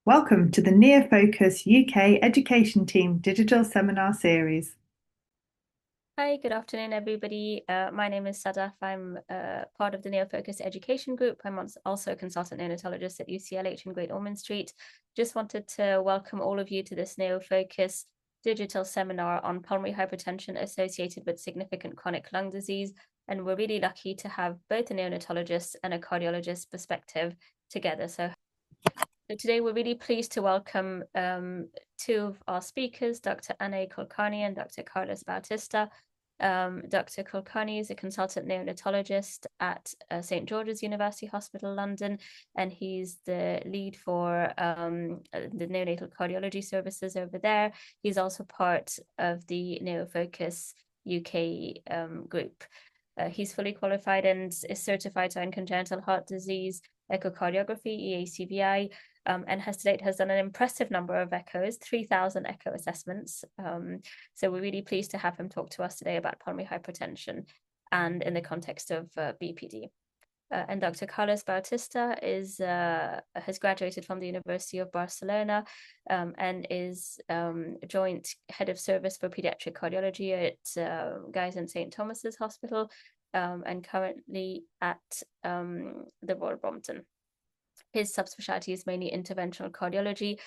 Welcome to the NeoFOCUS-UK Education Team Digital Seminar Series. Hi, good afternoon, everybody. My name is Sadaf. I'm part of the NeoFOCUS Education Group. I'm also a consultant neonatologist at UCLH in Great Ormond Street. Just wanted to welcome all of you to this NeoFOCUS digital seminar on pulmonary hypertension associated with significant chronic lung disease. And we're really lucky to have both a neonatologist and a cardiologist perspective together. So today we're really pleased to welcome two of our speakers, Dr. Anay Kulkarni and Dr. Carlos Bautista. Dr. Kulkarni is a consultant neonatologist at St. George's University Hospital, London, and he's the lead for the neonatal cardiology services over there. He's also part of the NeoFOCUS UK group. He's fully qualified and is certified in congenital heart disease, echocardiography, EACVI, and has to date done an impressive number of echoes, 3,000 echo assessments. So we're really pleased to have him talk to us today about pulmonary hypertension and in the context of BPD. And Dr. Carlos Bautista has graduated from the University of Barcelona and is joint head of service for pediatric cardiology at Guy's and St. Thomas's Hospital and currently at the Royal Brompton. His subspecialty is mainly interventional cardiology,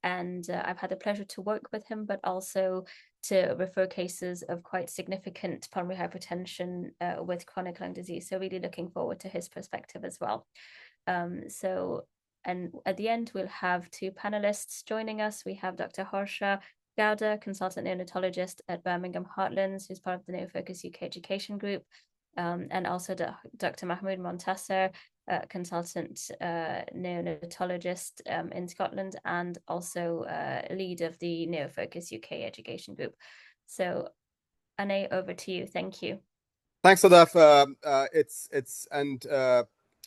and I've had the pleasure to work with him, but also to refer cases of quite significant pulmonary hypertension with chronic lung disease. So really looking forward to his perspective as well. And at the end, we'll have two panelists joining us. We have Dr. Harsha Gowda, consultant neonatologist at Birmingham Heartlands, who's part of the NeoFOCUS UK Education Group, and also Dr. Mahmoud Montasser, consultant neonatologist in Scotland and also lead of the NeoFOCUS UK Education Group. So, Anay, over to you. Thank you. Thanks, Sadaf.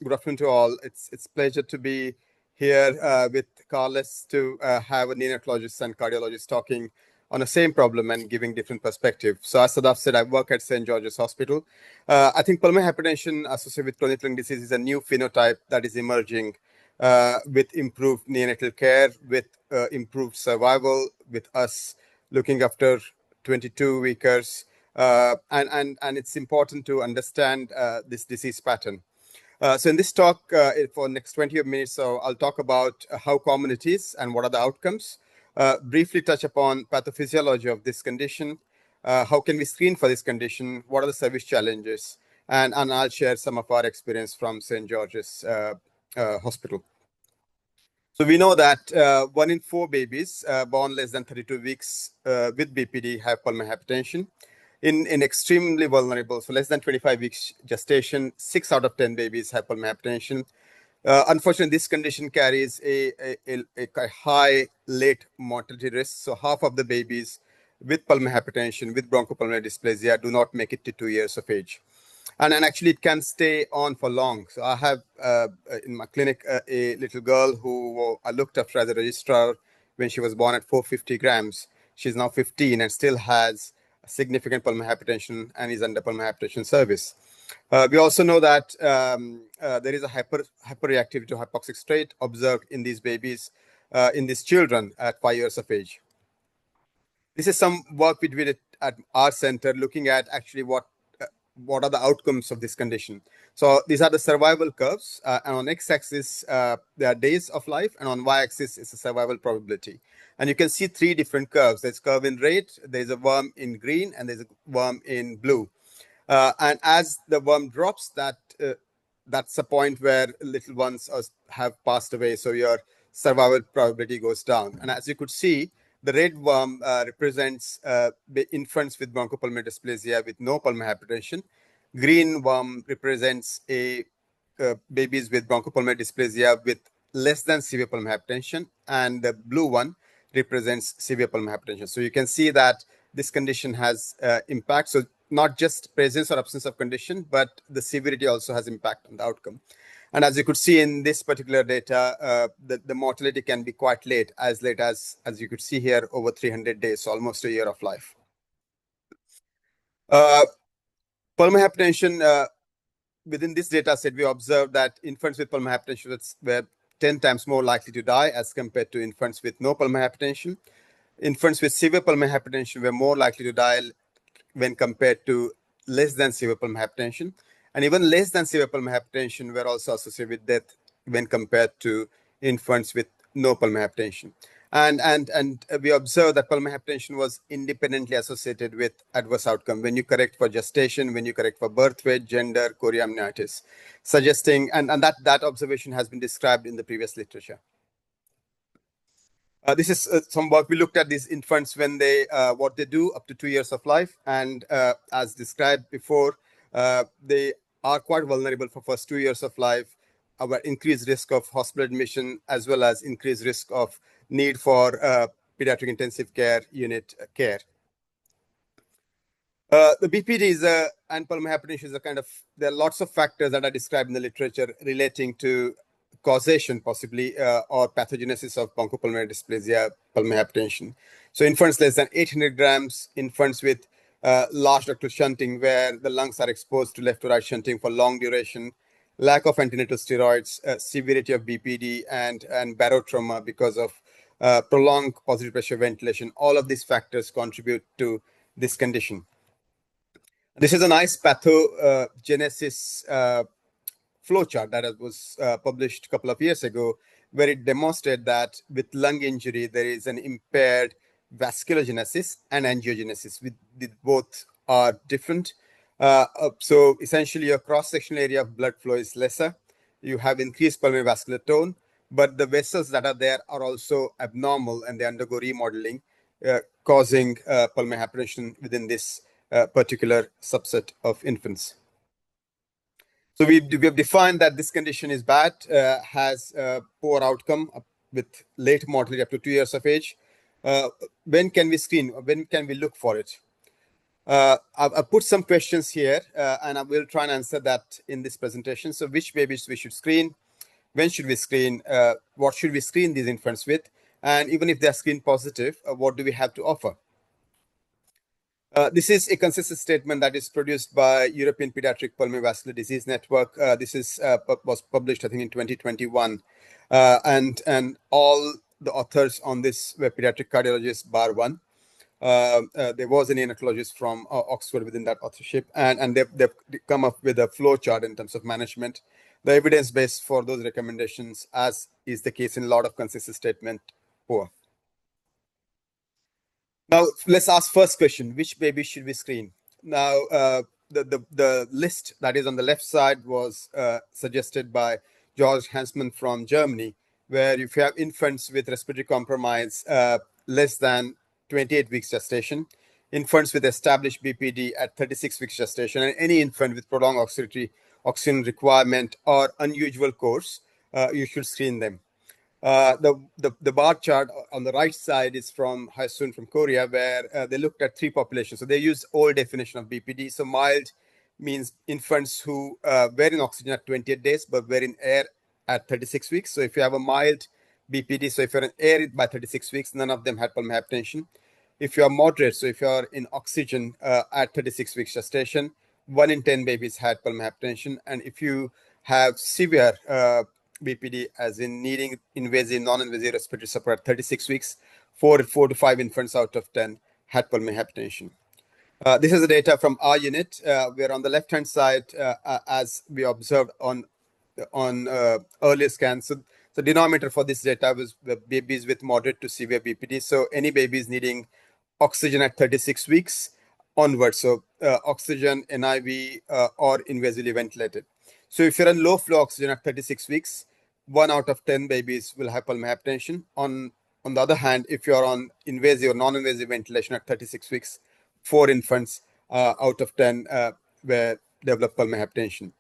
Good afternoon to all. It's a pleasure to be here with Carlos to have a neonatologist and cardiologist talking on the same problem and giving different perspectives. So as Sadaf said, I work at St. George's Hospital. I think pulmonary hypertension associated with chronic lung disease is a new phenotype that is emerging with improved neonatal care, with improved survival, with us looking after 22-weekers. And it's important to understand this disease pattern. So in this talk, for the next 20 minutes, so I'll talk about how common it is and what are the outcomes. Briefly touch upon pathophysiology of this condition. How can we screen for this condition? What are the service challenges? And I'll share some of our experience from St. George's Hospital. So we know that 1 in 4 babies born less than 32 weeks with BPD have pulmonary hypertension. In extremely vulnerable, so less than 25 weeks gestation, 6 out of 10 babies have pulmonary hypertension. Unfortunately, this condition carries a high late mortality risk. So half of the babies with pulmonary hypertension, with bronchopulmonary dysplasia, do not make it to 2 years of age. And actually, it can stay on for long. So I have in my clinic a little girl who I looked after as a registrar when she was born at 450 grams. She's now 15 and still has significant pulmonary hypertension and is under pulmonary hypertension service. We also know that there is a hyperreactivity to hypoxic state observed in these babies, in these children at 5 years of age. This is some work we did at our center, looking at actually what are the outcomes of this condition. So these are the survival curves, and on x-axis there are days of life, and on y-axis is the survival probability. And you can see 3 different curves. There's curve in red, there's a worm in green, and there's a worm in blue. And as the worm drops, that's the point where little ones have passed away. So your survival probability goes down. And as you could see, the red worm represents infants with bronchopulmonary dysplasia with no pulmonary hypertension. Green worm represents babies with bronchopulmonary dysplasia with less than severe pulmonary hypertension. And the blue one represents severe pulmonary hypertension. So you can see that this condition has impact. So not just presence or absence of condition, but the severity also has impact on the outcome. And as you could see in this particular data, the mortality can be quite late as you could see here, over 300 days, so almost a year of life. Pulmonary hypertension, within this data set, we observed that infants with pulmonary hypertension were 10 times more likely to die as compared to infants with no pulmonary hypertension. Infants with severe pulmonary hypertension were more likely to die when compared to less than severe pulmonary hypertension. And even less than severe pulmonary hypertension were also associated with death when compared to infants with no pulmonary hypertension. And we observed that pulmonary hypertension was independently associated with adverse outcome when you correct for gestation, when you correct for birth weight, gender, chorioamnitis, suggesting, and that observation has been described in the previous literature. This is some work. We looked at these infants when they what they do up to 2 years of life, and as described before, they are quite vulnerable for first 2 years of life, our increased risk of hospital admission, as well as increased risk of need for pediatric intensive care unit care. The BPD is and pulmonary hypertension is a kind of, there are lots of factors that are described in the literature relating to causation, possibly, or pathogenesis of bronchopulmonary dysplasia, pulmonary hypertension. So infants less than 800 grams, infants with large ductal shunting, where the lungs are exposed to left to right shunting for long duration, lack of antenatal steroids, severity of BPD, and barotrauma because of prolonged positive pressure ventilation. All of these factors contribute to this condition. This is a nice pathogenesis flowchart that was published a couple of years ago, where it demonstrated that with lung injury, there is an impaired vasculogenesis and angiogenesis. Both are different. So essentially, your cross-sectional area of blood flow is lesser. You have increased pulmonary vascular tone, but the vessels that are there are also abnormal, and they undergo remodeling, causing pulmonary hypertension within this particular subset of infants. So we have defined that this condition is bad, has poor outcome with late mortality up to 2 years of age. When can we screen? When can we look for it? I've put some questions here, and I will try and answer that in this presentation. So which babies we should screen? When should we screen? What should we screen these infants with? And even if they're screen positive, what do we have to offer? This is a consensus statement that is produced by European Pediatric Pulmonary Vascular Disease Network. This was published, I think, in 2021. And all the authors on this were pediatric cardiologists, bar one. There was a neonatologist from Oxford within that authorship, and they've come up with a flow chart in terms of management. The evidence base for those recommendations, as is the case in a lot of consensus statement, poor. Now, let's ask first question, which baby should we screen? Now, the list that is on the left side was suggested by George Hansmann from Germany, where if you have infants with respiratory compromise less than 28 weeks gestation, infants with established BPD at 36 weeks gestation, and any infant with prolonged oxygen requirement or unusual course, you should screen them. The bar chart on the right side is from Haesun from Korea, where they looked at 3 populations. So they used old definition of BPD. So mild means infants who were in oxygen at 28 days, but were in air at 36 weeks. So if you have a mild BPD, so if you're in air by 36 weeks, none of them had pulmonary hypertension. If you are moderate, so if you are in oxygen at 36 weeks gestation, 1 in 10 babies had pulmonary hypertension. And if you have severe BPD, as in needing invasive, non-invasive respiratory support at 36 weeks, 4 to 5 infants out of 10 had pulmonary hypertension. This is the data from our unit, where on the left-hand side, as we observed on earlier scans, so the denominator for this data was the babies with moderate to severe BPD. So any babies needing oxygen at 36 weeks onwards, so oxygen, NIV, or invasively ventilated. So if you're on low flow oxygen at 36 weeks, 1 out of 10 babies will have pulmonary hypertension. On the other hand, if you're on invasive or non-invasive ventilation at 36 weeks, 4 infants out of 10 will develop pulmonary hypertension.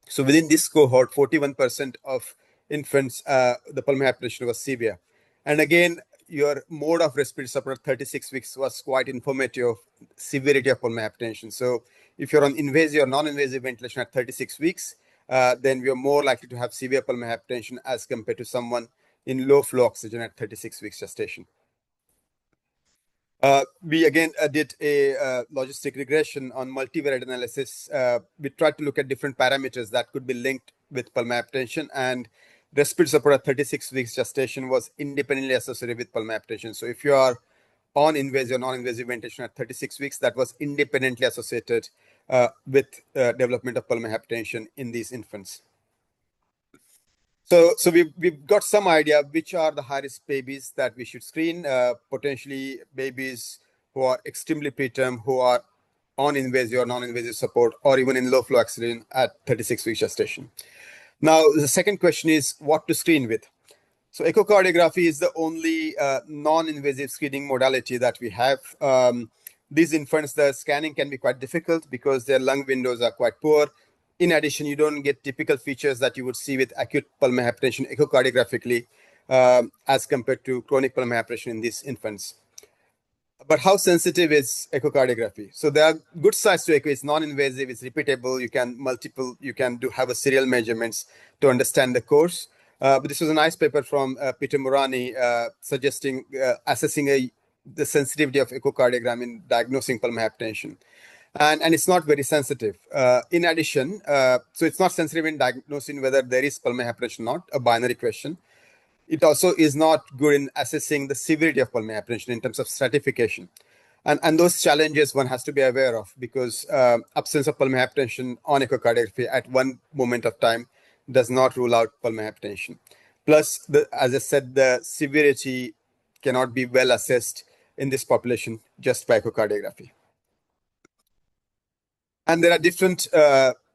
So within this cohort, 41% of infants, the pulmonary hypertension was severe. And again, your mode of respiratory support at 36 weeks was quite informative of severity of pulmonary hypertension. So if you're on invasive or non-invasive ventilation at 36 weeks, then we are more likely to have severe pulmonary hypertension as compared to someone in low flow oxygen at 36 weeks gestation. We again did a logistic regression on multivariate analysis. We tried to look at different parameters that could be linked with pulmonary hypertension, and respiratory support at 36 weeks gestation was independently associated with pulmonary hypertension. So if you are on invasive or non-invasive ventilation at 36 weeks, that was independently associated with development of pulmonary hypertension in these infants. So we've got some idea which are the high-risk babies that we should screen, potentially babies who are extremely preterm, who are on invasive or non-invasive support, or even in low-flow oxygen at 36 weeks gestation. Now, the second question is what to screen with. So echocardiography is the only non-invasive screening modality that we have. These infants, the scanning can be quite difficult because their lung windows are quite poor. In addition, you don't get typical features that you would see with acute pulmonary hypertension echocardiographically as compared to chronic pulmonary hypertension in these infants. But how sensitive is echocardiography? So there are good sides to echo. It's non-invasive, it's repeatable. You can have a serial measurements to understand the course. But this was a nice paper from Peter Murani suggesting assessing the sensitivity of echocardiogram in diagnosing pulmonary hypertension. And it's not very sensitive. In addition, so it's not sensitive in diagnosing whether there is pulmonary hypertension or not, a binary question. It also is not good in assessing the severity of pulmonary hypertension in terms of stratification. And those challenges one has to be aware of because absence of pulmonary hypertension on echocardiography at one moment of time does not rule out pulmonary hypertension. Plus, as I said, the severity cannot be well assessed in this population just by echocardiography. And there are different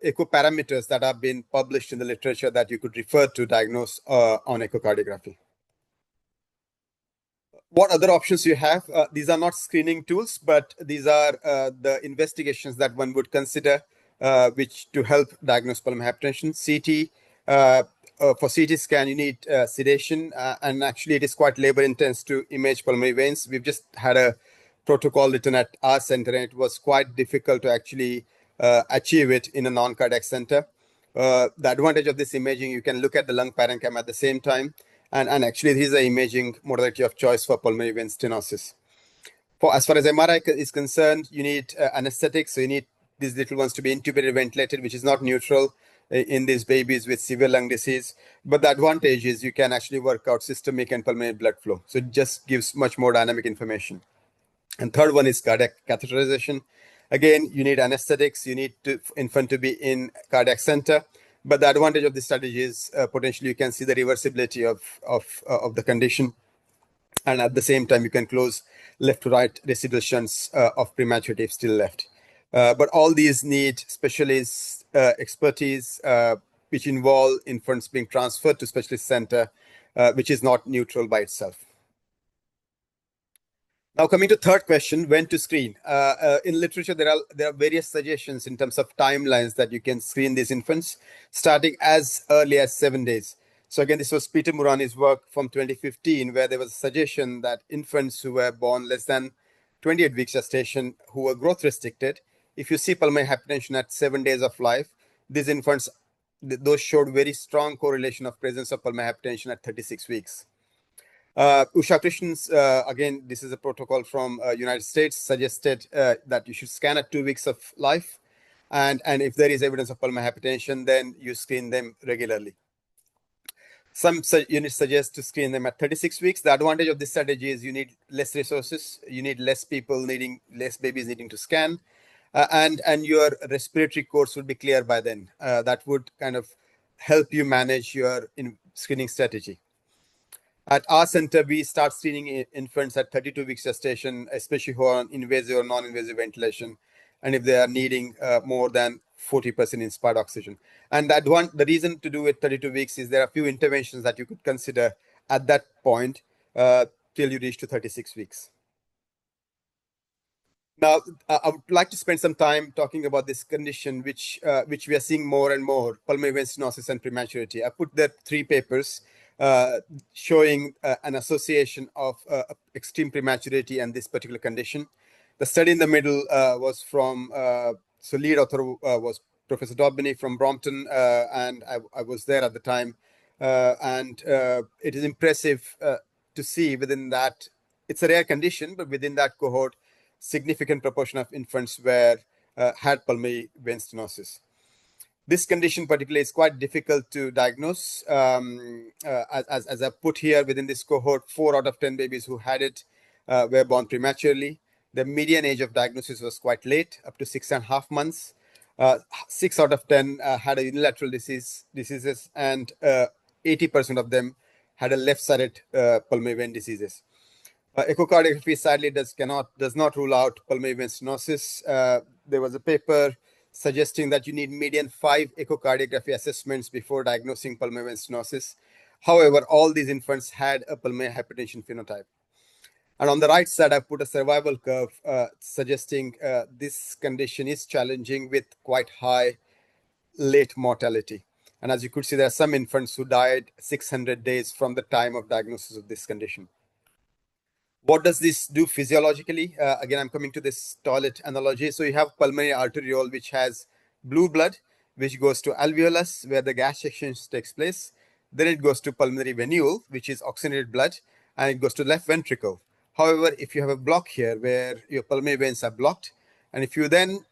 echo parameters that have been published in the literature that you could refer to diagnose on echocardiography. What other options you have? These are not screening tools, but these are the investigations that one would consider which to help diagnose pulmonary hypertension. CT, for CT scan, you need sedation, and actually it is quite labor intense to image pulmonary veins. We've just had a protocol written at our center, and it was quite difficult to actually achieve it in a non-cardiac center. The advantage of this imaging, you can look at the lung parenchyma at the same time, and actually this is the imaging modality of choice for pulmonary vein stenosis. As far as MRI is concerned, you need anesthetics, so you need these little ones to be intubated, ventilated, which is not neutral in these babies with severe lung disease. But the advantage is you can actually work out systemic and pulmonary blood flow. So it just gives much more dynamic information. And third one is cardiac catheterization. Again, you need anesthetics, you need infant to be in cardiac center. But the advantage of this strategy is potentially you can see the reversibility of the condition. And at the same time, you can close left to right residual shunts of prematurity if still left. But all these need specialist expertise, which involve infants being transferred to specialist center, which is not neutral by itself. Now, coming to third question, when to screen? In literature, there are various suggestions in terms of timelines that you can screen these infants, starting as early as 7 days. So again, this was Peter Murani's work from 2015, where there was a suggestion that infants who were born less than 28 weeks gestation, who were growth restricted, if you see pulmonary hypertension at 7 days of life, these infants, those showed very strong correlation of presence of pulmonary hypertension at 36 weeks. Usha Krishn's, again, this is a protocol from United States, suggested that you should scan at 2 weeks of life. And if there is evidence of pulmonary hypertension, then you screen them regularly. Some units suggest to screen them at 36 weeks. The advantage of this strategy is you need less resources. You need less people less babies needing to scan. And your respiratory course would be clear by then. That would kind of help you manage your screening strategy. At our center, we start screening infants at 32 weeks gestation, especially who are on invasive or non-invasive ventilation, and if they are needing more than 40% inspired oxygen. And the reason to do it 32 weeks is there are a few interventions that you could consider at that point till you reach to 36 weeks. Now, I would like to spend some time talking about this condition, which we are seeing more and more, pulmonary vein stenosis and prematurity. I put there 3 papers showing an association of extreme prematurity and this particular condition. The study in the middle was from, so lead author was Professor Daubeny from Brompton, and I was there at the time. It is impressive to see within that, it's a rare condition, but within that cohort, significant proportion of infants had pulmonary vein stenosis. This condition particularly is quite difficult to diagnose. As I put here within this cohort, 4 out of 10 babies who had it were born prematurely. The median age of diagnosis was quite late, up to 6.5 months. 6 out of 10 had a unilateral diseases, and 80% of them had a left-sided pulmonary vein diseases. Echocardiography sadly does not rule out pulmonary vein stenosis. There was a paper suggesting that you need median 5 echocardiography assessments before diagnosing pulmonary vein stenosis. However, all these infants had a pulmonary hypertension phenotype. And on the right side, I put a survival curve suggesting this condition is challenging with quite high late mortality. And as you could see, there are some infants who died 600 days from the time of diagnosis of this condition. What does this do physiologically? Again, I'm coming to this toilet analogy. So you have pulmonary arteriole, which has blue blood, which goes to alveolus, where the gas exchange takes place. Then it goes to pulmonary venule, which is oxygenated blood, and it goes to left ventricle. However, if you have a block here where your pulmonary veins are blocked, and if you then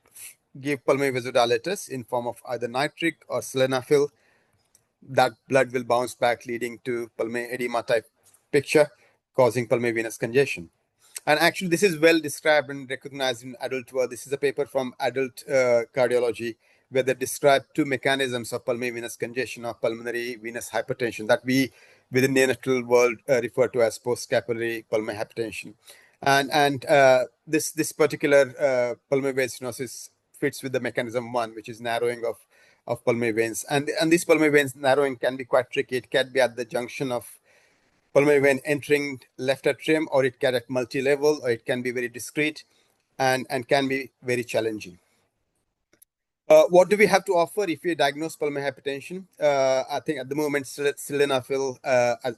give pulmonary vasodilators in form of either nitric or sildenafil, that blood will bounce back, leading to pulmonary edema type picture, causing pulmonary venous congestion. And actually, this is well described and recognized in adult world. This is a paper from adult cardiology, where they describe 2 mechanisms of pulmonary venous congestion or pulmonary venous hypertension that we within the neonatal world refer to as post-capillary pulmonary hypertension. And this particular pulmonary vein stenosis fits with the mechanism 1, which is narrowing of pulmonary veins. And this pulmonary veins narrowing can be quite tricky. It can be at the junction of pulmonary vein entering left atrium, or it can at multi-level, or it can be very discrete and can be very challenging. What do we have to offer if we diagnose pulmonary hypertension? I think at the moment, sildenafil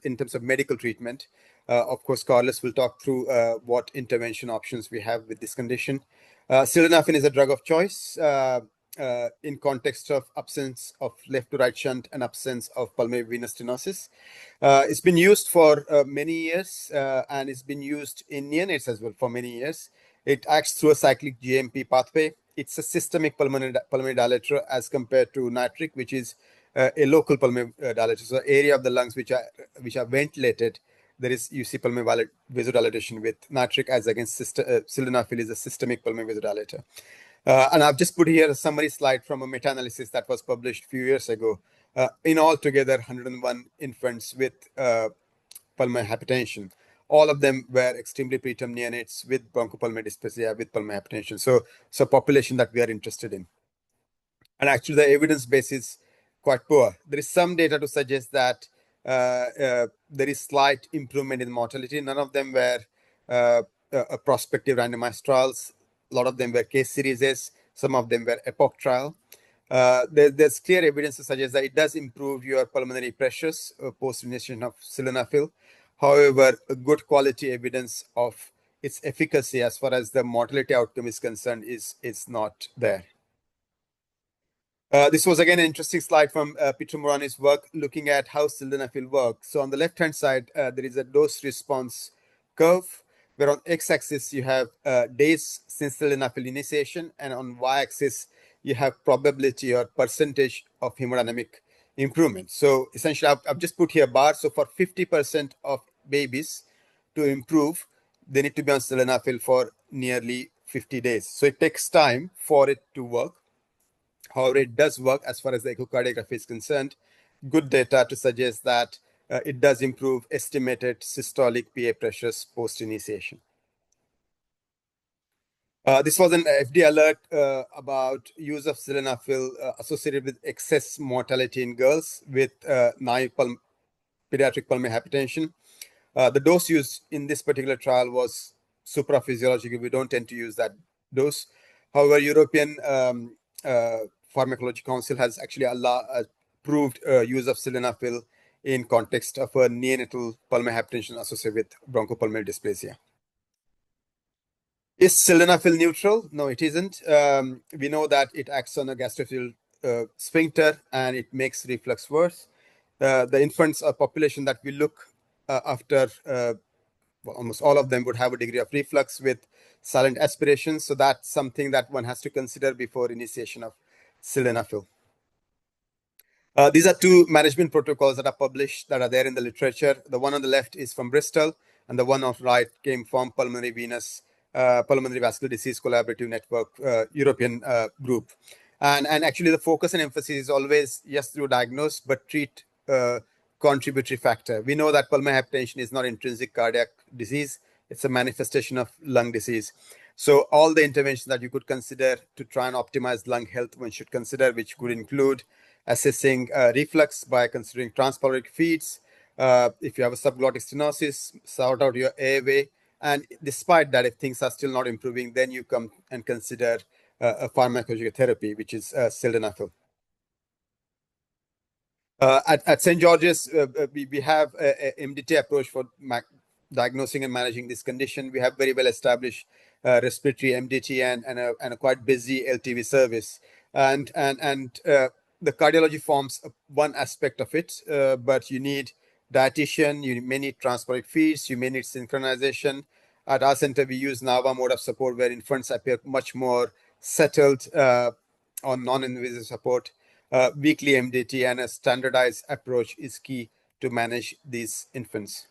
in terms of medical treatment. Of course, Carlos will talk through what intervention options we have with this condition. Sildenafil is a drug of choice in context of absence of left to right shunt and absence of pulmonary venous stenosis. It's been used for many years, and it's been used in neonates as well for many years. It acts through a cyclic GMP pathway. It's a systemic pulmonary dilator as compared to nitric, which is a local pulmonary dilator. So area of the lungs which are ventilated, you see pulmonary vasodilatation with nitric as against sildenafil is a systemic pulmonary vasodilator. And I've just put here a summary slide from a meta-analysis that was published a few years ago. In all together, 101 infants with pulmonary hypertension. All of them were extremely preterm neonates with bronchopulmonary dysplasia with pulmonary hypertension. So population that we are interested in. And actually, the evidence base is quite poor. There is some data to suggest that there is slight improvement in mortality. None of them were prospective randomized trials. A lot of them were case series. Some of them were epoch trial. There's clear evidence to suggest that it does improve your pulmonary pressures post-initiation of sildenafil. However, a good quality evidence of its efficacy as far as the mortality outcome is concerned is not there. This was again an interesting slide from Peter Morani's work looking at how sildenafil works. So on the left-hand side, there is a dose-response curve, where on x-axis you have days since sildenafil initiation, and on y-axis you have probability or percentage of hemodynamic improvement. So essentially, I've just put here bar. So for 50% of babies to improve, they need to be on sildenafil for nearly 50 days. So it takes time for it to work. However, it does work as far as the echocardiography is concerned. Good data to suggest that it does improve estimated systolic PA pressures post-initiation. This was an FDA alert about use of sildenafil associated with excess mortality in girls with naive pediatric pulmonary hypertension. The dose used in this particular trial was supraphysiological. We don't tend to use that dose. However, European Pharmacology Council has actually approved use of sildenafil in context of a neonatal pulmonary hypertension associated with bronchopulmonary dysplasia. Is sildenafil neutral? No, it isn't. We know that it acts on a gastroesophageal sphincter and it makes reflux worse. The infants population that we look after, almost all of them would have a degree of reflux with silent aspiration. So that's something that one has to consider before initiation of sildenafil. These are two management protocols that are published, that are there in the literature. The one on the left is from Bristol, and the one on the right came from Pulmonary Vascular Disease Collaborative Network, European group. And actually, the focus and emphasis is always, yes, through diagnose, but treat contributory factor. We know that pulmonary hypertension is not intrinsic cardiac disease. It's a manifestation of lung disease. So all the interventions that you could consider to try and optimize lung health, one should consider, which could include assessing reflux by considering transpyloric feeds. If you have a subglottic stenosis, sort out your airway. And despite that, if things are still not improving, then you come and consider a pharmacological therapy, which is sildenafil. At St. George's, we have a MDT approach for diagnosing and managing this condition. We have very well established respiratory MDT and a quite busy LTV service. And the cardiology forms one aspect of it, but you need dietitian, you may need transpyloric feeds, you may need synchronization. At our center, we use NAVA mode of support, where infants appear much more settled on non-invasive support. Weekly MDT and a standardized approach is key to manage these infants.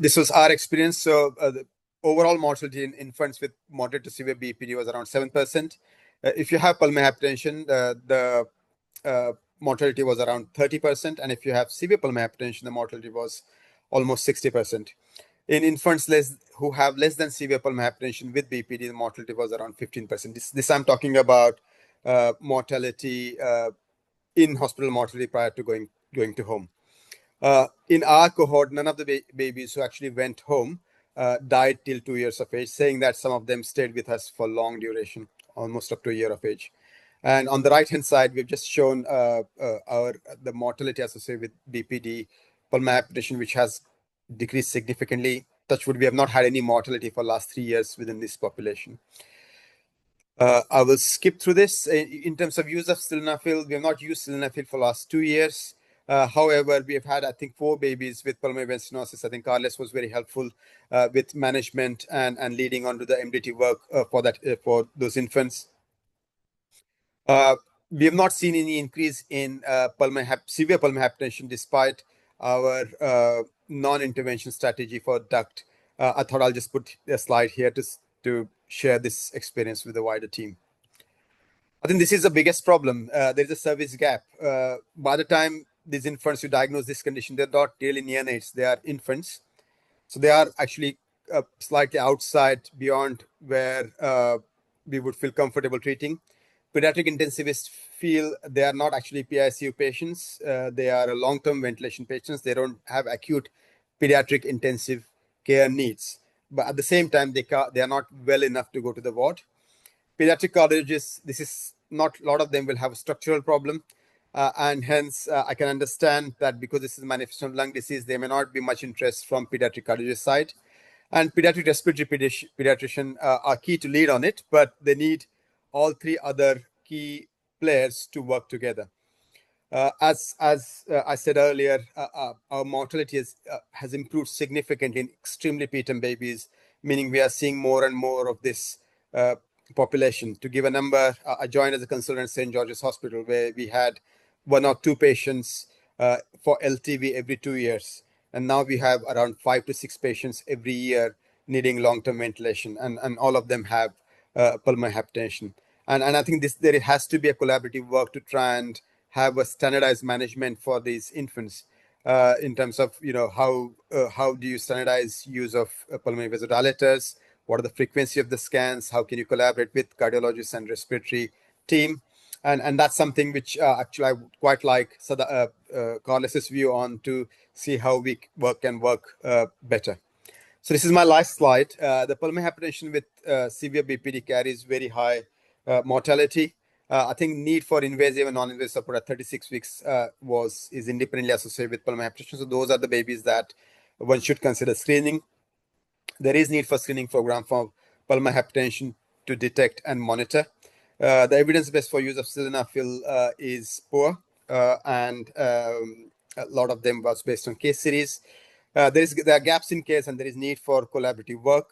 This was our experience. So the overall mortality in infants with moderate to severe BPD was around 7%. If you have pulmonary hypertension, the mortality was around 30%. And if you have severe pulmonary hypertension, the mortality was almost 60%. In infants who have less than severe pulmonary hypertension with BPD, the mortality was around 15%. This I'm talking about mortality, in hospital mortality prior to going to home. In our cohort, none of the babies who actually went home died till 2 years of age, saying that some of them stayed with us for long duration, almost up to a year of age. And on the right-hand side, we've just shown the mortality associated with BPD, pulmonary hypertension, which has decreased significantly. Touch wood, we have not had any mortality for the last 3 years within this population. I will skip through this. In terms of use of sildenafil, we have not used sildenafil for the last 2 years. However, we have had, I think, 4 babies with pulmonary vein stenosis. I think Carlos was very helpful with management and leading on to the MDT work for those infants. We have not seen any increase in severe pulmonary hypertension despite our non-intervention strategy for duct. I thought I'll just put a slide here to share this experience with the wider team. I think this is the biggest problem. There's a service gap. By the time these infants who diagnose this condition, they're not really neonates, they are infants. So they are actually slightly outside beyond where we would feel comfortable treating. Pediatric intensivists feel they are not actually PICU patients. They are long-term ventilation patients. They don't have acute pediatric intensive care needs. But at the same time, they are not well enough to go to the ward. Pediatric cardiologists, this is not, a lot of them will have a structural problem. And hence, I can understand that because this is a manifestation of lung disease, there may not be much interest from pediatric cardiologist side. And pediatric respiratory pediatrician are key to lead on it, but they need all 3 other key players to work together. As I said earlier, our mortality has improved significantly in extremely preterm babies, meaning we are seeing more and more of this population. To give a number, I joined as a consultant at St. George's Hospital, where we had 1 or 2 patients for LTV every 2 years. And now we have around 5 to 6 patients every year needing long-term ventilation, and all of them have pulmonary hypertension. And I think there has to be a collaborative work to try and have a standardized management for these infants in terms of, how do you standardize use of pulmonary vasodilators? What are the frequency of the scans? How can you collaborate with cardiologists and respiratory team? And that's something which actually I would quite like Carlos's view on, to see how we can work better. So this is my last slide. The pulmonary hypertension with severe BPD carries very high mortality. I think need for invasive and non-invasive support at 36 weeks is independently associated with pulmonary hypertension. So those are the babies that one should consider screening. There is need for screening program for pulmonary hypertension to detect and monitor. The evidence base for use of sildenafil is poor, and a lot of them was based on case series. There are gaps in case, and there is need for collaborative work.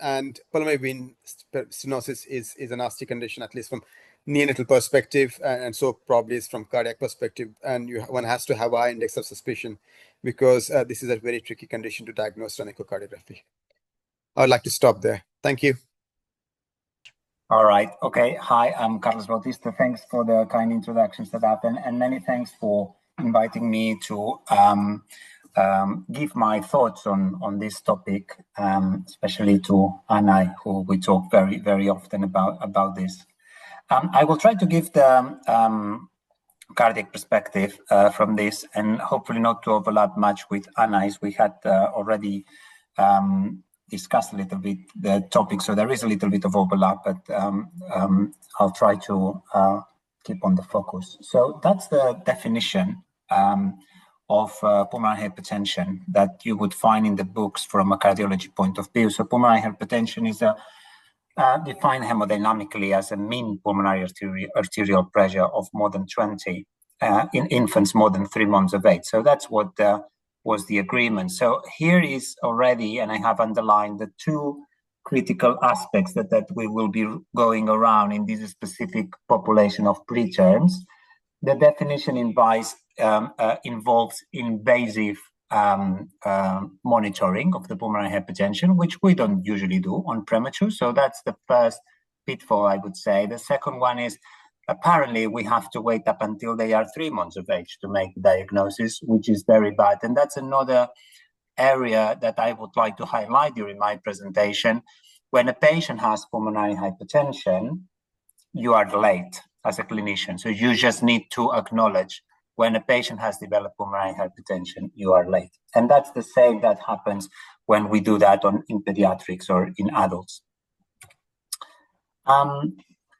And pulmonary vein stenosis is a nasty condition, at least from neonatal perspective, and so probably is from cardiac perspective, and one has to have high index of suspicion because this is a very tricky condition to diagnose on echocardiography. I would like to stop there. Thank you. All right. Okay. Hi, I'm Carlos Bautista. Thanks for the kind introductions that happened, and many thanks for inviting me to give my thoughts on this topic, especially to Anay, who we talk very, very often about this. I will try to give the cardiac perspective from this, and hopefully not to overlap much with Anay's. We had already discussed a little bit the topic, so there is a little bit of overlap, but I'll try to keep on the focus. So that's the definition of pulmonary hypertension that you would find in the books from a cardiology point of view. So pulmonary hypertension is defined hemodynamically as a mean pulmonary arterial pressure of more than 20 in infants more than 3 months of age. So that's what was the agreement. So here is already, and I have underlined the two critical aspects that we will be going around in this specific population of preterms. The definition involves invasive monitoring of the pulmonary hypertension, which we don't usually do on premature. So that's the first pitfall, I would say. The second one is apparently we have to wait up until they are 3 months of age to make the diagnosis, which is very bad. And that's another area that I would like to highlight during my presentation. When a patient has pulmonary hypertension, you are late as a clinician. So you just need to acknowledge when a patient has developed pulmonary hypertension, you are late. And that's the same that happens when we do that in pediatrics or in adults.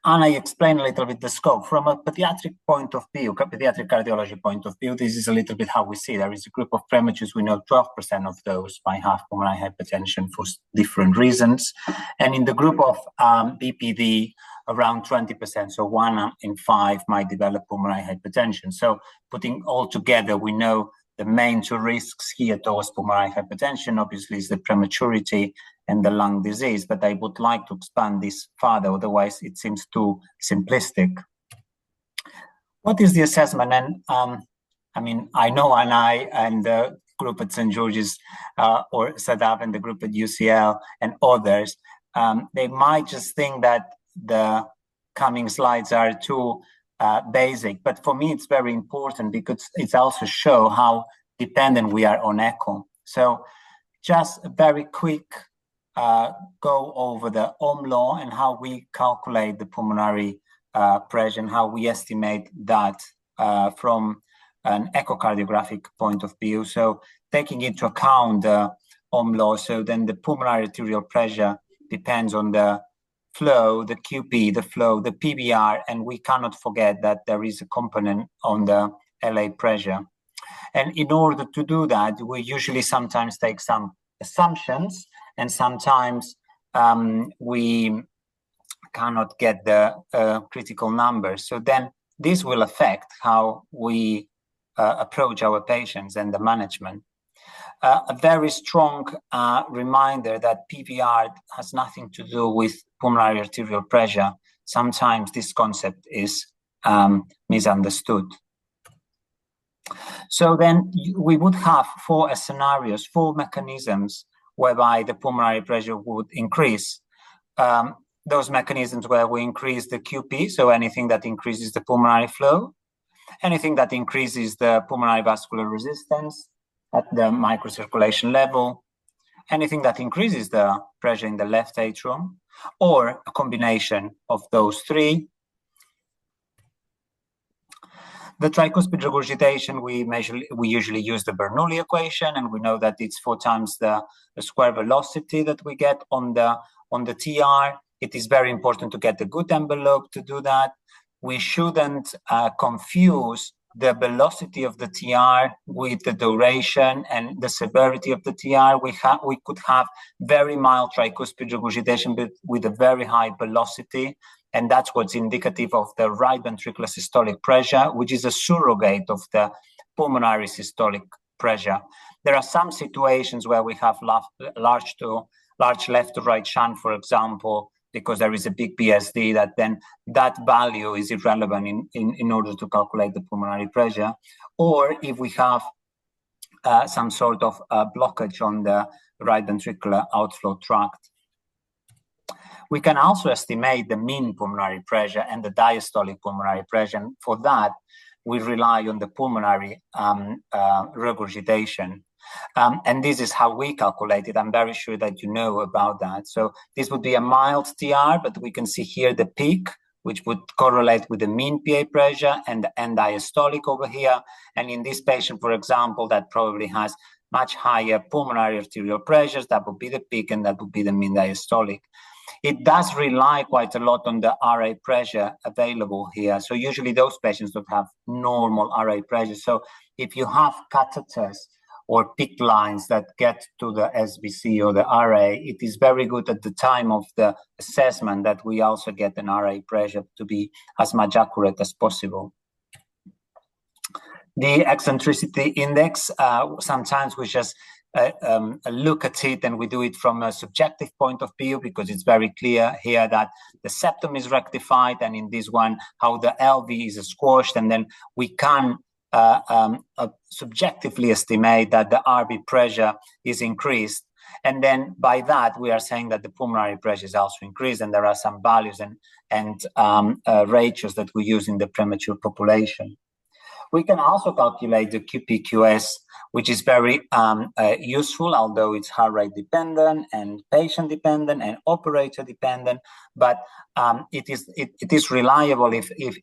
And I explained a little bit the scope. From a pediatric point of view, pediatric cardiology point of view, this is a little bit how we see. There is a group of prematures, we know 12% of those might have pulmonary hypertension for different reasons. And in the group of BPD, around 20%, so 1 in 5 might develop pulmonary hypertension. So putting all together, we know the main two risks here towards pulmonary hypertension, obviously, is the prematurity and the lung disease, but I would like to expand this further, otherwise it seems too simplistic. What is the assessment? And I mean, I know Anay and the group at St.George's or Sadaf and the group at UCL and others, they might just think that the coming slides are too basic, but for me it's very important because it also shows how dependent we are on echo. So just a very quick go over the Ohm law and how we calculate the pulmonary pressure and how we estimate that from an echocardiographic point of view. So taking into account the Ohm law, so then the pulmonary arterial pressure depends on the flow, the QP, the flow, the PVR, and we cannot forget that there is a component on the LA pressure. And in order to do that, we usually sometimes take some assumptions, and sometimes we cannot get the critical numbers. So then this will affect how we approach our patients and the management. A very strong reminder that PVR has nothing to do with pulmonary arterial pressure. Sometimes this concept is misunderstood. So then we would have 4 scenarios, 4 mechanisms whereby the pulmonary pressure would increase. Those mechanisms where we increase the QP, so anything that increases the pulmonary flow, anything that increases the pulmonary vascular resistance at the microcirculation level, anything that increases the pressure in the left atrium, or a combination of those 3. The tricuspid regurgitation, we usually use the Bernoulli equation, and we know that it's 4 times the square velocity that we get on the TR. It is very important to get a good envelope to do that. We shouldn't confuse the velocity of the TR with the duration and the severity of the TR. We could have very mild tricuspid regurgitation but with a very high velocity, and that's what's indicative of the right ventricular systolic pressure, which is a surrogate of the pulmonary systolic pressure. There are some situations where we have large left to right shunt, for example, because there is a big PSD, that then that value is irrelevant in order to calculate the pulmonary pressure. Or if we have some sort of blockage on the right ventricular outflow tract. We can also estimate the mean pulmonary pressure and the diastolic pulmonary pressure. And for that, we rely on the pulmonary regurgitation. And this is how we calculate it. I'm very sure that you know about that. So this would be a mild TR, but we can see here the peak, which would correlate with the mean PA pressure and the end diastolic over here. And in this patient, for example, that probably has much higher pulmonary arterial pressures, that would be the peak and that would be the mean diastolic. It does rely quite a lot on the RA pressure available here. So usually those patients don't have normal RA pressure. So if you have catheters or PICC lines that get to the SBC or the RA, it is very good at the time of the assessment that we also get an RA pressure to be as much accurate as possible. The eccentricity index, sometimes we just look at it and we do it from a subjective point of view, because it's very clear here that the septum is rectified, and in this one, how the LV is squashed, and then we can subjectively estimate that the RV pressure is increased. And then by that, we are saying that the pulmonary pressure is also increased, and there are some values and ratios that we use in the premature population. We can also calculate the QPQS, which is very useful, although it's heart rate dependent and patient dependent and operator dependent. But it is reliable if it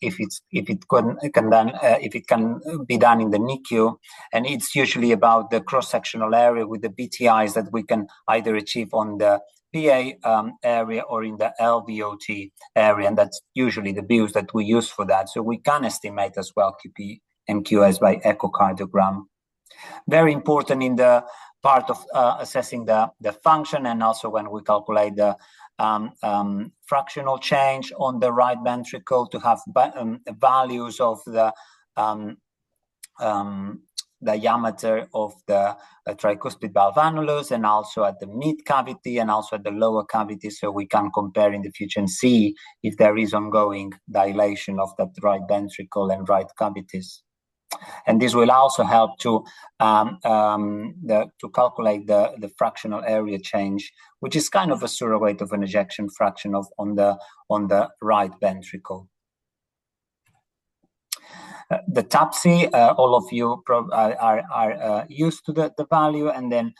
can be done in the NICU, and it's usually about the cross-sectional area with the BTIs that we can either achieve on the PA area or in the LVOT area, and that's usually the views that we use for that. So we can estimate as well QP and QS by echocardiogram. Very important in the part of assessing the function, and also when we calculate the fractional change on the right ventricle, to have values of the diameter of the tricuspid valve annulus, and also at the mid cavity and also at the lower cavity, so we can compare in the future and see if there is ongoing dilation of that right ventricle and right cavities. And this will also help to calculate the fractional area change, which is kind of a surrogate of an ejection fraction on the right ventricle. The TAPSE, all of you are used to the value, and then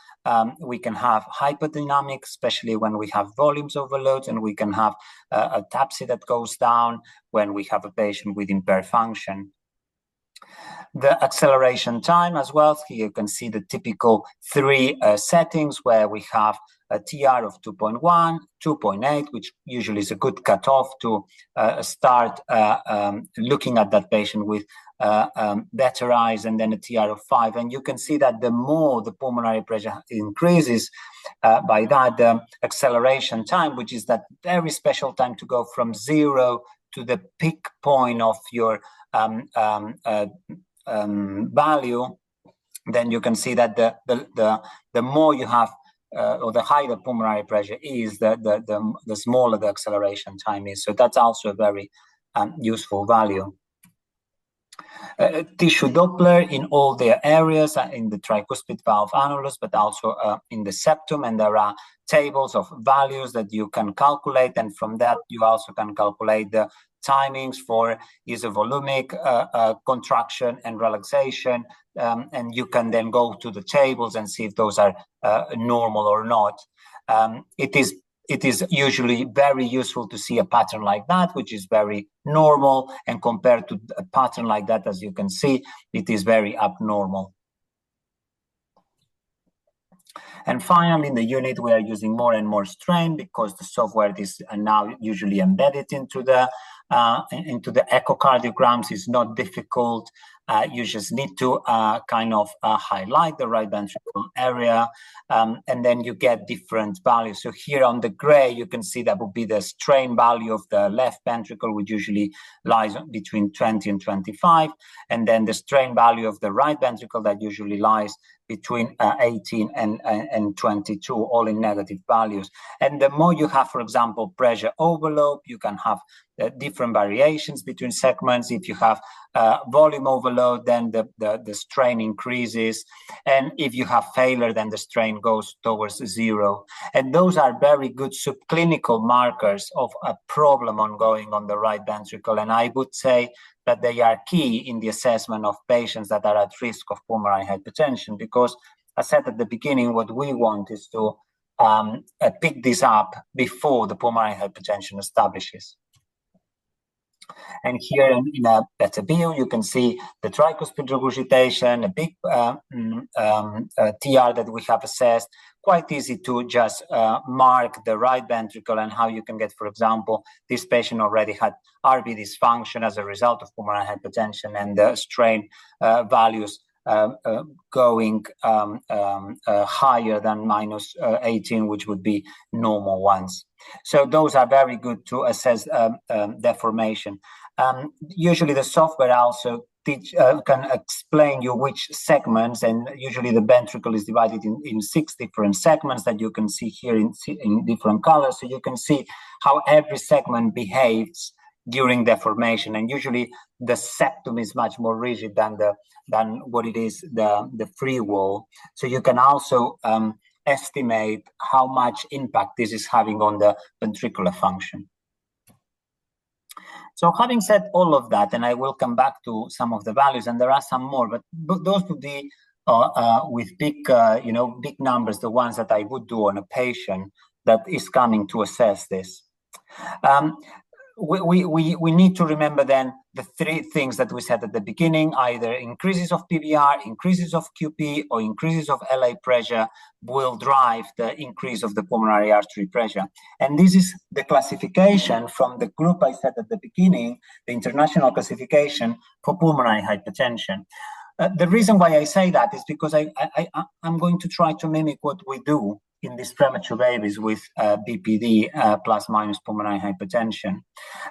we can have hyperdynamic, especially when we have volumes overloads, and we can have a TAPSE that goes down when we have a patient with impaired function. The acceleration time as well, here you can see the typical three settings where we have a TR of 2.1, 2.8, which usually is a good cutoff to start looking at that patient with better eyes, and then a TR of 5. And you can see that the more the pulmonary pressure increases, by that the acceleration time, which is that very special time to go from 0 to the peak point of your value, then you can see that the more you have or the higher the pulmonary pressure is, the smaller the acceleration time is. So that's also a very useful value. Tissue Doppler in all their areas, in the tricuspid valve annulus, but also in the septum, and there are tables of values that you can calculate, and from that you also can calculate the timings for isovolumic contraction and relaxation, and you can then go to the tables and see if those are normal or not. It is usually very useful to see a pattern like that, which is very normal, and compared to a pattern like that, as you can see, it is very abnormal. And finally, in the unit, we are using more and more strain, because the software is now usually embedded into the echocardiograms. It's not difficult. You just need to kind of highlight the right ventricle area, and then you get different values. So here on the gray, you can see that would be the strain value of the left ventricle, which usually lies between 20 and 25, and then the strain value of the right ventricle that usually lies between 18 and 22, all in negative values. And the more you have, for example, pressure overload, you can have different variations between segments. If you have volume overload, then the strain increases. And if you have failure, then the strain goes towards 0. And those are very good subclinical markers of a problem ongoing on the right ventricle. And I would say that they are key in the assessment of patients that are at risk of pulmonary hypertension, because I said at the beginning, what we want is to pick this up before the pulmonary hypertension establishes. And here in a better view, you can see the tricuspid regurgitation, a big TR that we have assessed. Quite easy to just mark the right ventricle and how you can get, for example, this patient already had RV dysfunction as a result of pulmonary hypertension, and the strain values going higher than minus 18, which would be normal ones. So those are very good to assess deformation. Usually the software also can explain you which segments, and usually the ventricle is divided in 6 different segments that you can see here in different colors. So you can see how every segment behaves during deformation, and usually the septum is much more rigid than what it is the free wall. So you can also estimate how much impact this is having on the ventricular function. So having said all of that, and I will come back to some of the values, and there are some more, but those would be with big numbers, the ones that I would do on a patient that is coming to assess this. We need to remember then the 3 things that we said at the beginning: either increases of PVR, increases of QP, or increases of LA pressure will drive the increase of the pulmonary artery pressure. And this is the classification from the group I said at the beginning, the international classification for pulmonary hypertension. The reason why I say that is because I'm going to try to mimic what we do in these premature babies with BPD plus minus pulmonary hypertension.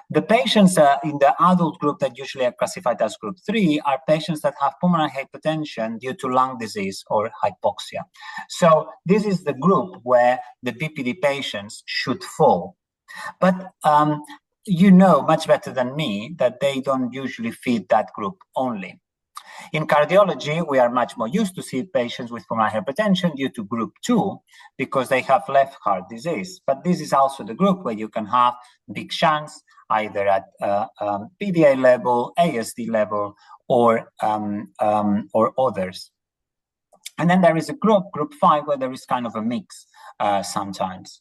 The patients in the adult group that usually are classified as group 3 are patients that have pulmonary hypertension due to lung disease or hypoxia. So this is the group where the BPD patients should fall. But you know much better than me that they don't usually fit that group only. In cardiology, we are much more used to see patients with pulmonary hypertension due to group 2 because they have left heart disease. But this is also the group where you can have big shunts, either at PDA level, ASD level, or others. And then there is a group 5, where there is kind of a mix sometimes.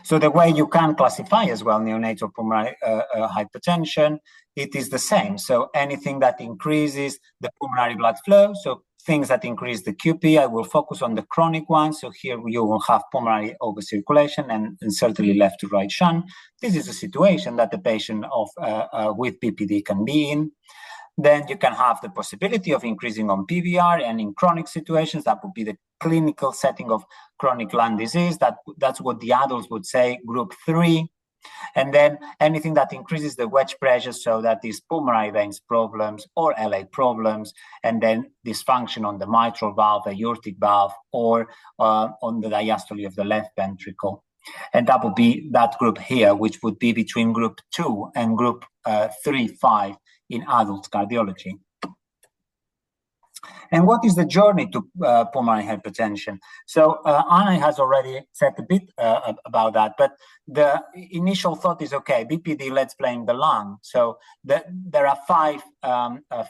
So the way you can classify as well neonatal pulmonary hypertension, it is the same. So anything that increases the pulmonary blood flow, so things that increase the QP, I will focus on the chronic ones. So here you will have pulmonary overcirculation and certainly left to right shunt. This is a situation that the patient with PPD can be in. Then you can have the possibility of increasing on PVR, and in chronic situations, that would be the clinical setting of chronic lung disease. That's what the adults would say, group 3. And then anything that increases the wedge pressure, so that is pulmonary veins problems or LA problems, and then dysfunction on the mitral valve, aortic valve, or on the diastole of the left ventricle. And that would be that group here, which would be between group 2 and group 3-5 in adult cardiology. And what is the journey to pulmonary hypertension? So Anay has already said a bit about that, but the initial thought is, okay, BPD, let's blame the lung. So there are 5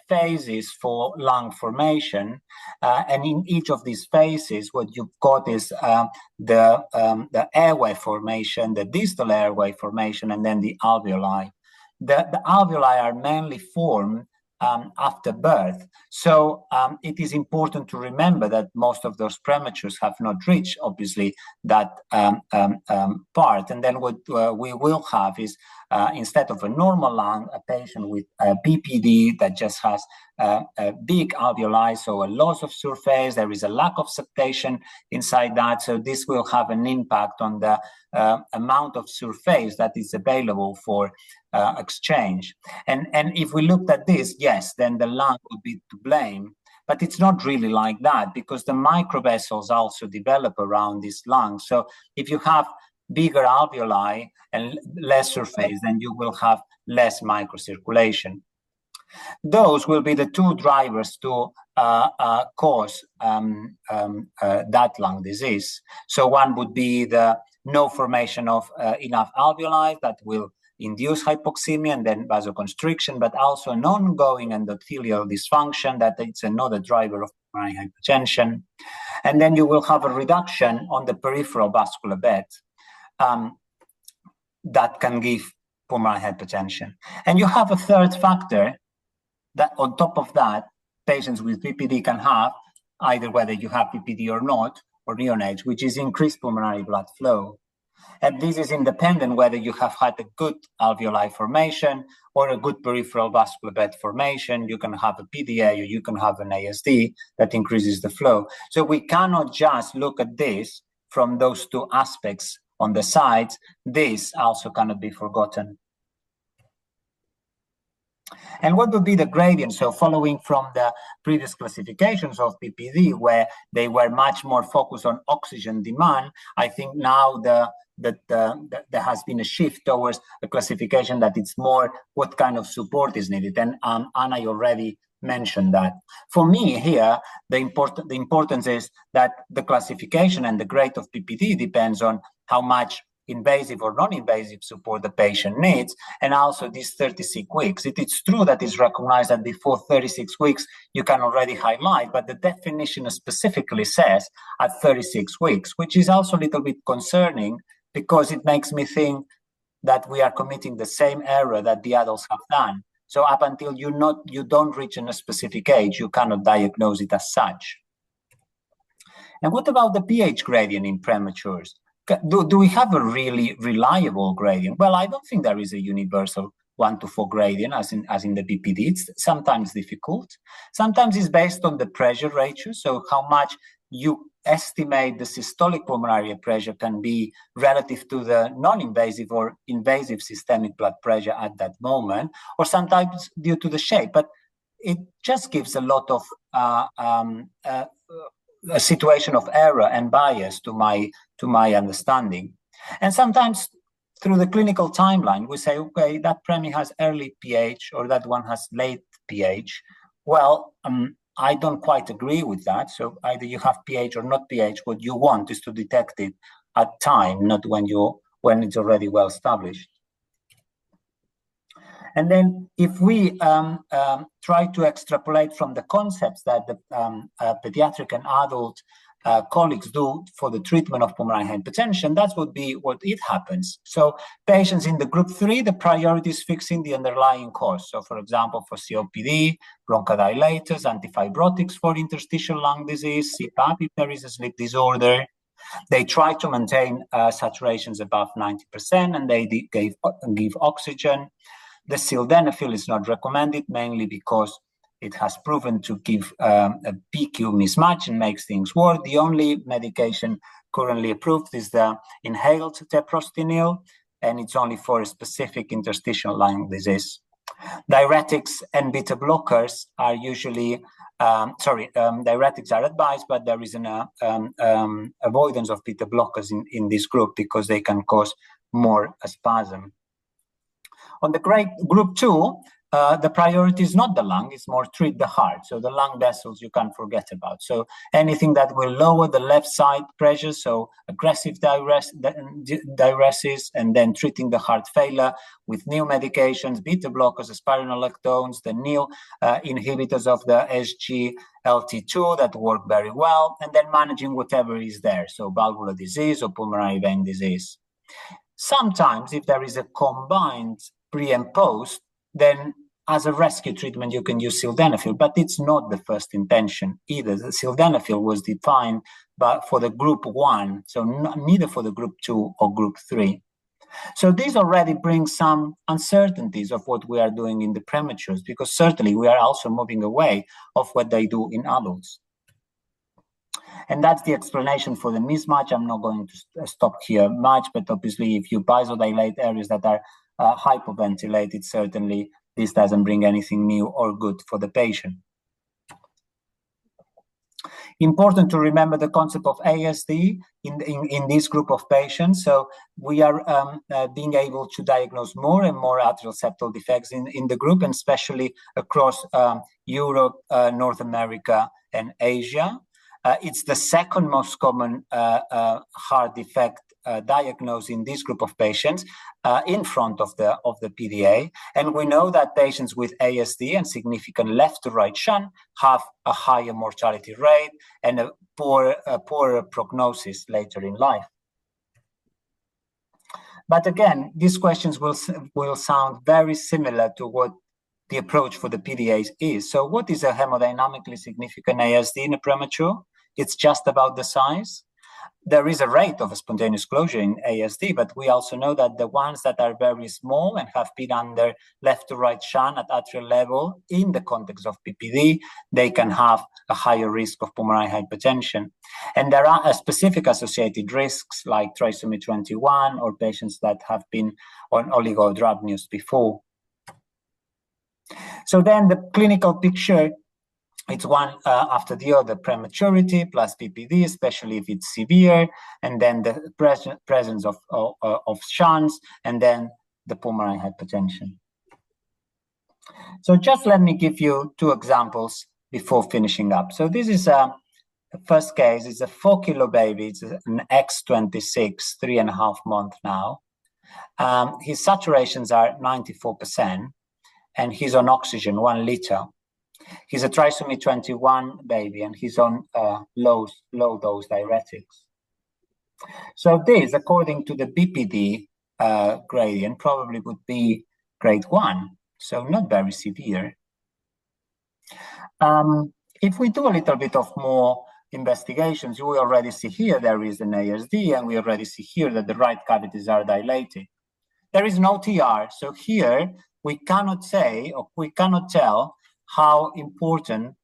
phases for lung formation, and in each of these phases, what you've got is the airway formation, the distal airway formation, and then the alveoli. The alveoli are mainly formed after birth. So it is important to remember that most of those prematures have not reached, obviously, that part. And then what we will have is, instead of a normal lung, a patient with BPD that just has big alveoli, so a loss of surface, there is a lack of septation inside that, so this will have an impact on the amount of surface that is available for exchange. And if we looked at this, yes, then the lung would be to blame, but it's not really like that, because the microvessels also develop around this lung. So if you have bigger alveoli and less surface, then you will have less microcirculation. Those will be the two drivers to cause that lung disease. So one would be the no formation of enough alveoli that will induce hypoxemia and then vasoconstriction, but also an ongoing endothelial dysfunction that it's another driver of pulmonary hypertension. And then you will have a reduction on the peripheral vascular bed that can give pulmonary hypertension. And you have a third factor that on top of that, patients with PPD can have, either whether you have PPD or not, or neonates, which is increased pulmonary blood flow. And this is independent whether you have had a good alveoli formation or a good peripheral vascular bed formation. You can have a PDA or you can have an ASD that increases the flow. So we cannot just look at this from those two aspects on the sides. This also cannot be forgotten. And what would be the gradient? So following from the previous classifications of PPD, where they were much more focused on oxygen demand, I think now there has been a shift towards a classification that it's more what kind of support is needed. And Anna already mentioned that. For me here, the importance is that the classification and the grade of PPD depends on how much invasive or non-invasive support the patient needs, and also these 36 weeks. It is true that it's recognized that before 36 weeks you can already highlight, but the definition specifically says at 36 weeks, which is also a little bit concerning, because it makes me think that we are committing the same error that the adults have done. So up until you don't reach a specific age, you cannot diagnose it as such. And what about the pH gradient in prematures? Do we have a really reliable gradient? Well, I don't think there is a universal 1-to-4 gradient as in the PPD. It's sometimes difficult. Sometimes it's based on the pressure ratio, so how much you estimate the systolic pulmonary pressure can be relative to the non-invasive or invasive systemic blood pressure at that moment, or sometimes due to the shape. But it just gives a lot of a situation of error and bias to my understanding. And sometimes through the clinical timeline, we say, okay, that premi has early pH or that one has late pH. Well, I don't quite agree with that. So either you have pH or not pH. What you want is to detect it at time, not when it's already well established. And then if we try to extrapolate from the concepts that the pediatric and adult colleagues do for the treatment of pulmonary hypertension, that would be what it happens. So patients in the group 3, the priority is fixing the underlying cause. So for example, for COPD, bronchodilators, antifibrotics for interstitial lung disease, CPAP if there is a sleep disorder. They try to maintain saturations above 90% and they give oxygen. The sildenafil is not recommended, mainly because it has proven to give a PQ mismatch and makes things worse. The only medication currently approved is the inhaled teprostenil, and it's only for a specific interstitial lung disease. Diuretics and beta blockers are usually, diuretics are advised, but there is an avoidance of beta blockers in this group because they can cause more spasm. On the group 2, the priority is not the lung, it's more treat the heart. So the lung vessels you can forget about. So anything that will lower the left side pressure, so aggressive diuresis, and then treating the heart failure with new medications, beta blockers, spironolactones, the new inhibitors of the SGLT2 that work very well, and then managing whatever is there, so valvular disease or pulmonary vein disease. Sometimes if there is a combined pre and post, then as a rescue treatment, you can use sildenafil, but it's not the first intention either. The sildenafil was defined for the group 1, so neither for the group 2 or group 3. So this already brings some uncertainties of what we are doing in the prematures, because certainly we are also moving away of what they do in adults. And that's the explanation for the mismatch. I'm not going to stop here much, but obviously if you vasodilate areas that are hypoventilated, certainly this doesn't bring anything new or good for the patient. Important to remember the concept of ASD in this group of patients. So we are being able to diagnose more and more atrial septal defects in the group, and especially across Europe, North America, and Asia. It's the second most common heart defect diagnosed in this group of patients in front of the PDA. And we know that patients with ASD and significant left to right shunt have a higher mortality rate and a poorer prognosis later in life. But again, these questions will sound very similar to what the approach for the PDAs is. So what is a hemodynamically significant ASD in a premature? It's just about the size. There is a rate of a spontaneous closure in ASD, but we also know that the ones that are very small and have been under left to right shunt at atrial level in the context of PPD, they can have a higher risk of pulmonary hypertension. And there are specific associated risks like trisomy 21 or patients that have been on oligodrabnios before. So then the clinical picture, it's one after the other: prematurity plus PPD, especially if it's severe, and then the presence of shunts, and then the pulmonary hypertension. So just let me give you two examples before finishing up. So this is the first case. It's a 4-kilo baby. It's an X26, 3.5 months now. His saturations are 94%, and he's on oxygen 1 liter. He's a trisomy 21 baby, and he's on low dose diuretics. So this, according to the BPD gradient, probably would be grade 1, so not very severe. If we do a little bit of more investigations, we already see here there is an ASD, and we already see here that the right cavities are dilated. There is no TR, so here we cannot say, or we cannot tell how important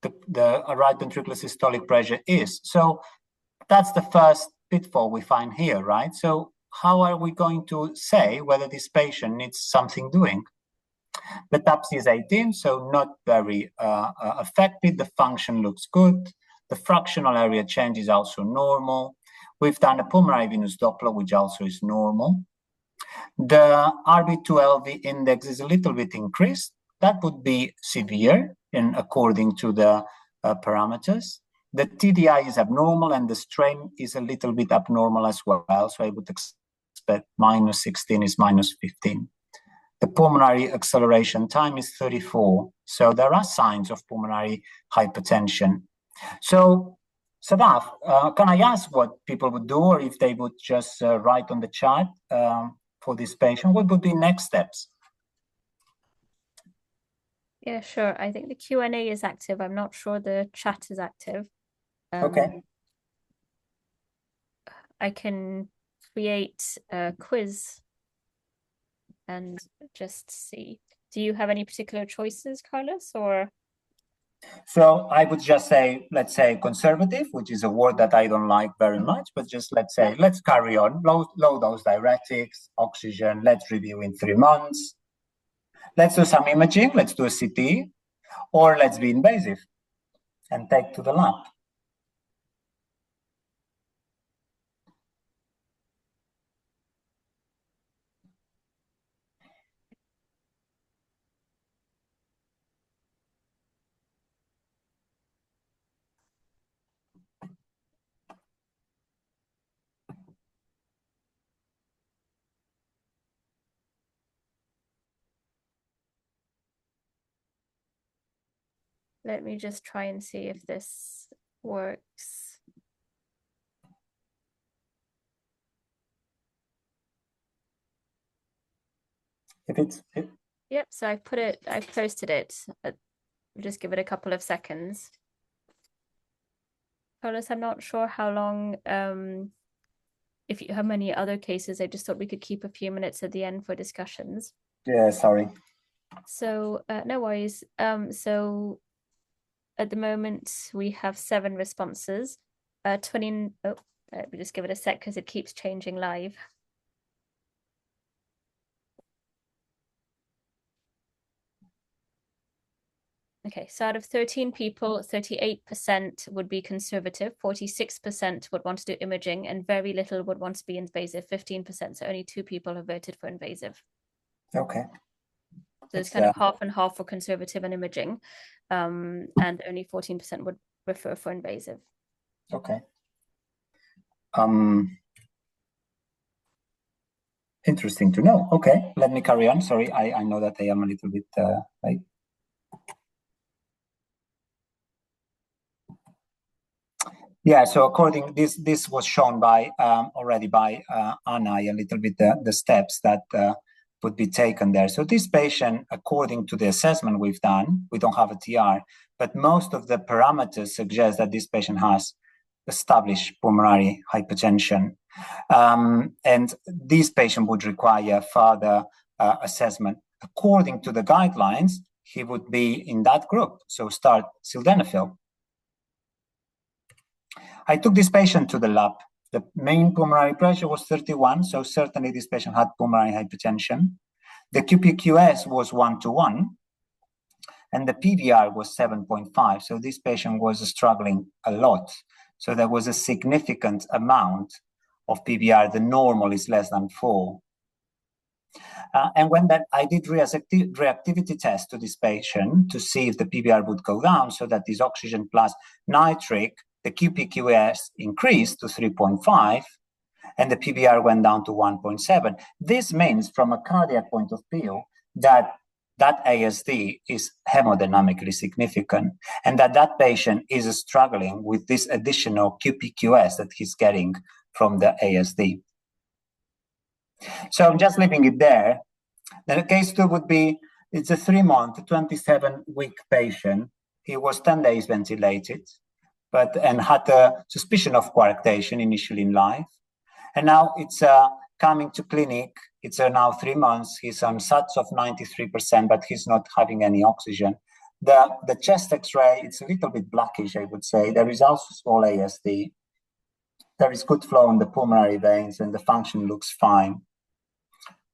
the right ventricular systolic pressure is. So that's the first pitfall we find here, right? So how are we going to say whether this patient needs something doing? The TAPSE is 18, so not very affected. The function looks good. The fractional area change is also normal. We've done a pulmonary venous Doppler, which also is normal. The RB2LV index is a little bit increased. That would be severe according to the parameters. The TDI is abnormal, and the strain is a little bit abnormal as well. So I would expect -16 is -15. The pulmonary acceleration time is 34. So there are signs of pulmonary hypertension. So Sadaf, can I ask what people would do, or if they would just write on the chart for this patient, what would be next steps? Yeah, sure. I think the Q&A is active. I'm not sure the chat is active. Okay. I can create a quiz and just see. Do you have any particular choices, Carlos, or? So I would just say, let's say conservative, which is a word that I don't like very much, but just let's say, let's carry on. Low dose diuretics, oxygen, let's review in 3 months. Let's do some imaging, let's do a CT, or let's be invasive and take to the lab. Let me just try and see if this works. Yep, so I've posted it. Just give it a couple of seconds. Carlos, I'm not sure how long if you have many other cases, I just thought we could keep a few minutes at the end for discussions. Yeah, sorry. So no worries. So at the moment we have 7 responses. 20. Oh, let me just give it a sec because it keeps changing live. Okay, so out of 13 people, 38% would be conservative, 46% would want to do imaging, and very little would want to be invasive, 15%. So only 2 people have voted for invasive. Okay. So it's kind of half and half for conservative and imaging, and only 14% would prefer for invasive. Okay. Interesting to know. Okay, let me carry on. Sorry, I know that I am a little bit late. Yeah, so according this was shown by already by Anay a little bit the steps that would be taken there. So this patient, according to the assessment we've done, we don't have a TR, but most of the parameters suggest that this patient has established pulmonary hypertension. And this patient would require further assessment. According to the guidelines, he would be in that group. So start sildenafil. I took this patient to the lab. The main pulmonary pressure was 31, so certainly this patient had pulmonary hypertension. The QPQS was 1:1, and the PVR was 7.5. So this patient was struggling a lot. So there was a significant amount of PVR. The normal is less than 4. And when I did reactivity test to this patient to see if the PVR would go down, so that this oxygen plus nitric, the QPQS increased to 3.5, and the PVR went down to 1.7. This means, from a cardiac point of view, that ASD is hemodynamically significant, and that patient is struggling with this additional QPQS that he's getting from the ASD. So I'm just leaving it there. Then case 2 would be, it's a 3-month, 27-week patient. He was 10 days ventilated, and had a suspicion of coarctation initially in life. And now it's coming to clinic. It's now 3 months. He's on SATs of 93%, but he's not having any oxygen. The chest X-ray, it's a little bit blackish, I would say. There is also small ASD. There is good flow in the pulmonary veins, and the function looks fine.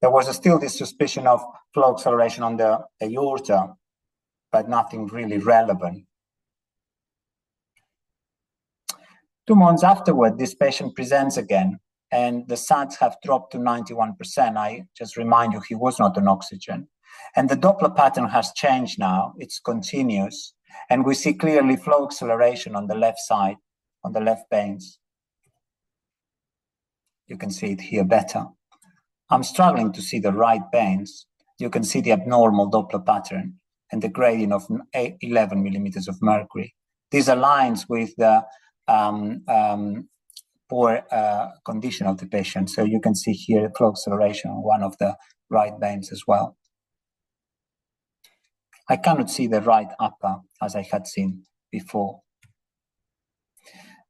There was still this suspicion of flow acceleration on the aorta, but nothing really relevant. 2 months afterward, this patient presents again, and the SATs have dropped to 91%. I just remind you, he was not on oxygen. And the Doppler pattern has changed now. It's continuous. And we see clearly flow acceleration on the left side, on the left veins. You can see it here better. I'm struggling to see the right veins. You can see the abnormal Doppler pattern and the gradient of 11 millimeters of mercury. This aligns with the poor condition of the patient. So you can see here flow acceleration on one of the right veins as well. I cannot see the right upper as I had seen before.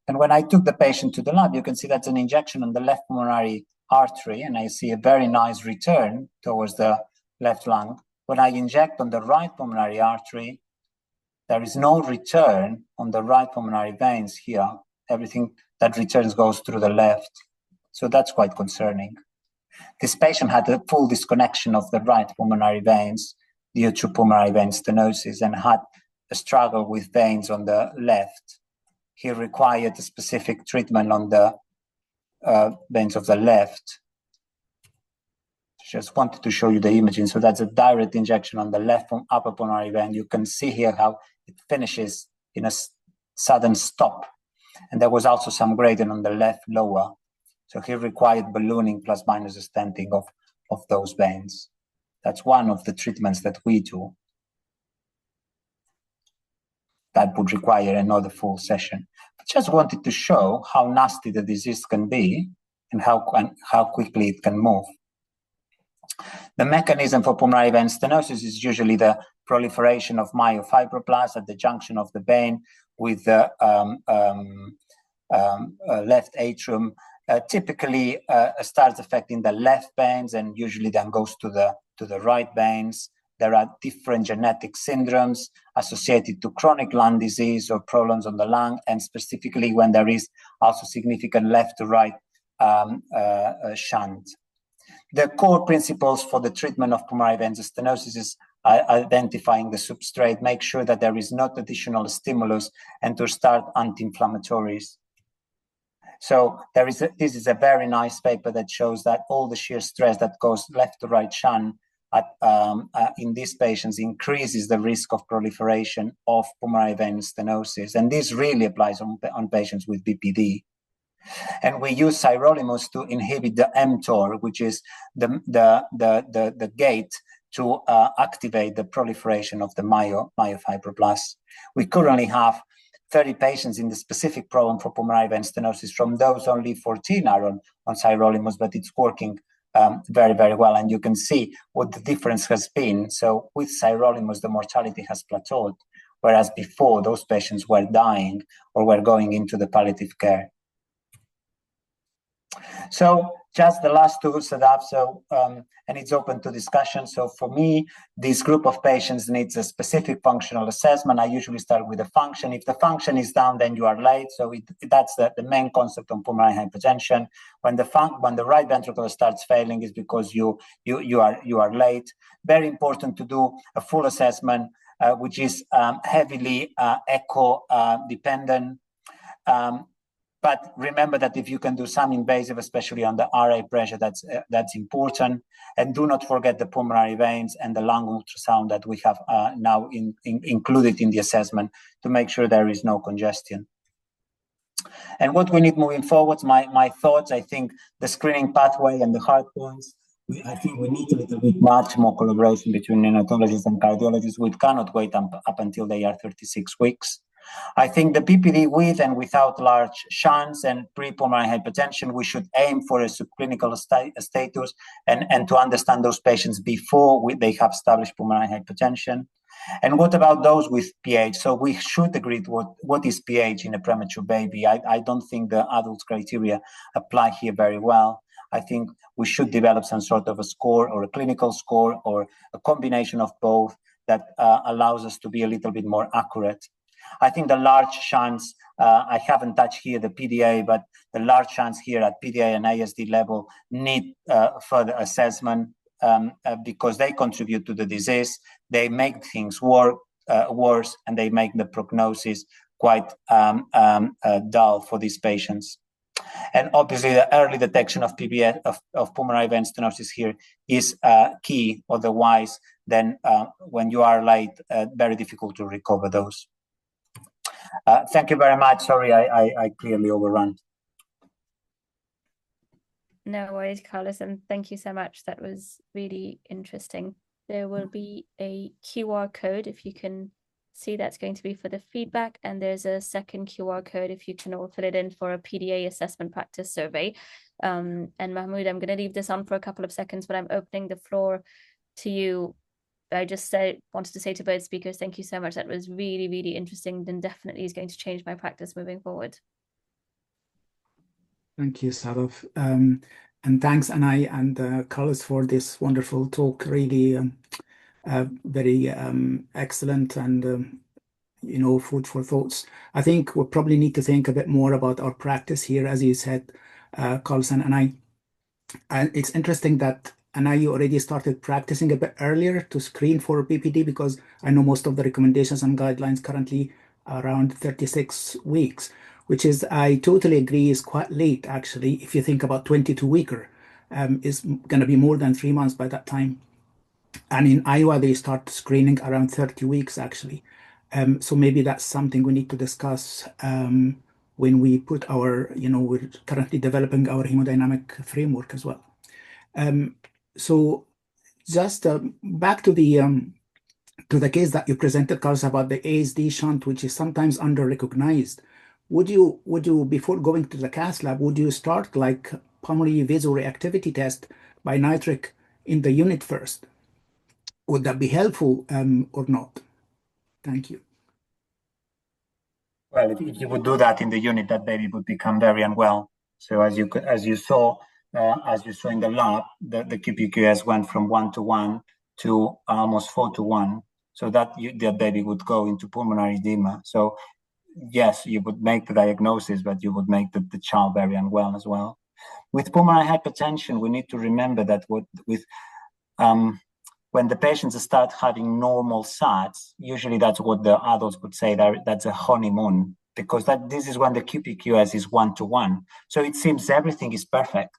And when I took the patient to the lab, you can see that's an injection on the left pulmonary artery, and I see a very nice return towards the left lung. When I inject on the right pulmonary artery, there is no return on the right pulmonary veins here. Everything that returns goes through the left. So that's quite concerning. This patient had a full disconnection of the right pulmonary veins due to pulmonary vein stenosis and had a struggle with veins on the left. He required a specific treatment on the veins of the left. Just wanted to show you the imaging. So that's a direct injection on the left upper pulmonary vein. You can see here how it finishes in a sudden stop. And there was also some gradient on the left lower. So he required ballooning plus minus stenting of those veins. That's one of the treatments that we do. That would require another full session. But just wanted to show how nasty the disease can be and how quickly it can move. The mechanism for pulmonary vein stenosis is usually the proliferation of myofibroblasts at the junction of the vein with the left atrium typically starts affecting the left veins and usually then goes to the right veins. There are different genetic syndromes associated to chronic lung disease or problems on the lung, and specifically when there is also significant left to right shunt. The core principles for the treatment of pulmonary vein stenosis is identifying the substrate, make sure that there is not additional stimulus, and to start anti-inflammatories. So this is a very nice paper that shows that all the shear stress that goes left to right shunt in these patients increases the risk of proliferation of pulmonary vein stenosis. And this really applies on patients with BPD. And we use sirolimus to inhibit the mTOR, which is the gate to activate the proliferation of the myofibroblasts. We currently have 30 patients in the specific program for pulmonary vein stenosis. From those, only 14 are on sirolimus, but it's working very, very well. And you can see what the difference has been. So with sirolimus, the mortality has plateaued, whereas before those patients were dying or were going into the palliative care. So just the last two set up, and it's open to discussion. So for me, this group of patients needs a specific functional assessment. I usually start with the function. If the function is down, then you are late. So that's the main concept on pulmonary hypertension. When the right ventricle starts failing, is because you are late. Very important to do a full assessment, which is heavily echo dependent. But remember that if you can do some invasive, especially on the RA pressure, that's important. And do not forget the pulmonary veins and the lung ultrasound that we have now included in the assessment to make sure there is no congestion. And what we need moving forward, my thoughts, I think the screening pathway and the hard points, I think we need a little bit much more collaboration between neonatologists and cardiologists. We cannot wait up until they are 36 weeks. I think the PPD with and without large shunts and pre-pulmonary hypertension, we should aim for a subclinical status and to understand those patients before they have established pulmonary hypertension. And what about those with PH? So we should agree to what is PH in a premature baby. I don't think the adult criteria apply here very well. I think we should develop some sort of a score or a clinical score or a combination of both that allows us to be a little bit more accurate. I think the large shunts, I haven't touched here the PDA, but the large shunts here at PDA and ASD level need further assessment because they contribute to the disease. They make things worse, and they make the prognosis quite dull for these patients. And obviously, the early detection of PVS, of pulmonary vein stenosis here is key. Otherwise, then when you are late, very difficult to recover those. Thank you very much. Sorry, I clearly overrun. No worries, Carlos, and thank you so much. That was really interesting. There will be a QR code if you can see, that's going to be for the feedback, and there's a second QR code if you can all fill it in for a PDA assessment practice survey. And Mahmoud, I'm going to leave this on for a couple of seconds, but I'm opening the floor to you. I just wanted to say to both speakers, thank you so much. That was really, really interesting and definitely is going to change my practice moving forward. Thank you, Sadaf. And thanks, Anay and Carlos, for this wonderful talk. Really very excellent and, food for thoughts. I think we'll probably need to think a bit more about our practice here, as you said, Carlos and Anay. And it's interesting that Anay, you already started practicing a bit earlier to screen for PPD, because I know most of the recommendations and guidelines currently are around 36 weeks, which is, I totally agree, is quite late, actually. If you think about 22-weeker, is going to be more than 3 months by that time. And in Iowa, they start screening around 30 weeks, actually. So maybe that's something we need to discuss when we put our, we're currently developing our hemodynamic framework as well. So just back to the case that you presented, Carlos, about the ASD shunt, which is sometimes under-recognized. Would you, before going to the cath lab, would you start like pulmonary vasoreactivity test by nitric in the unit first? Would that be helpful or not? Thank you. Well, if you would do that in the unit, that baby would become very unwell. So as you saw in the lab, the QPQS went from 1:1 to almost 4:1. So that baby would go into pulmonary edema. So yes, you would make the diagnosis, but you would make the child very unwell as well. With pulmonary hypertension, we need to remember that when the patients start having normal SATs, usually that's what the adults would say, that's a honeymoon, because this is when the QPQS is 1:1. So it seems everything is perfect.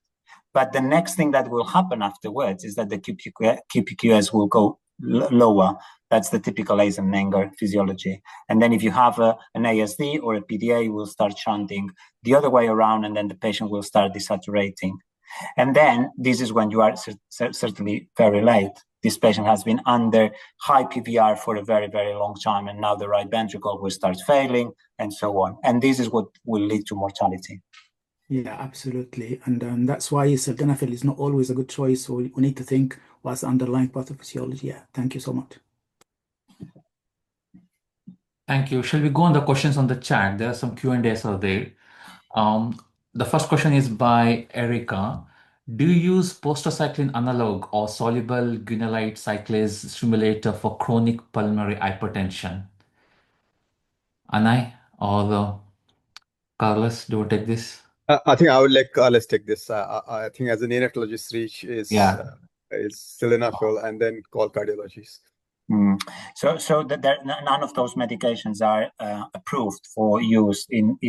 But the next thing that will happen afterwards is that the QPQS will go lower. That's the typical Eisenmenger physiology. And then if you have an ASD or a PDA, you will start shunting the other way around, and then the patient will start desaturating. And then this is when you are certainly very late. This patient has been under high PVR for a very, very long time, and now the right ventricle will start failing, and so on. And this is what will lead to mortality. Yeah, absolutely. And that's why sildenafil is not always a good choice. So we need to think what's the underlying pathophysiology. Yeah, thank you so much. Thank you. Shall we go on the questions on the chat? There are some Q&As out there. The first question is by Erica. Do you use prostacyclin analog or soluble guanylate cyclase stimulator for chronic pulmonary hypertension? Anay or Carlos, do you take this? I think I would let Carlos take this. I think as a neonatologist, reach is sildenafil and then call cardiologists. So none of those medications are approved for use in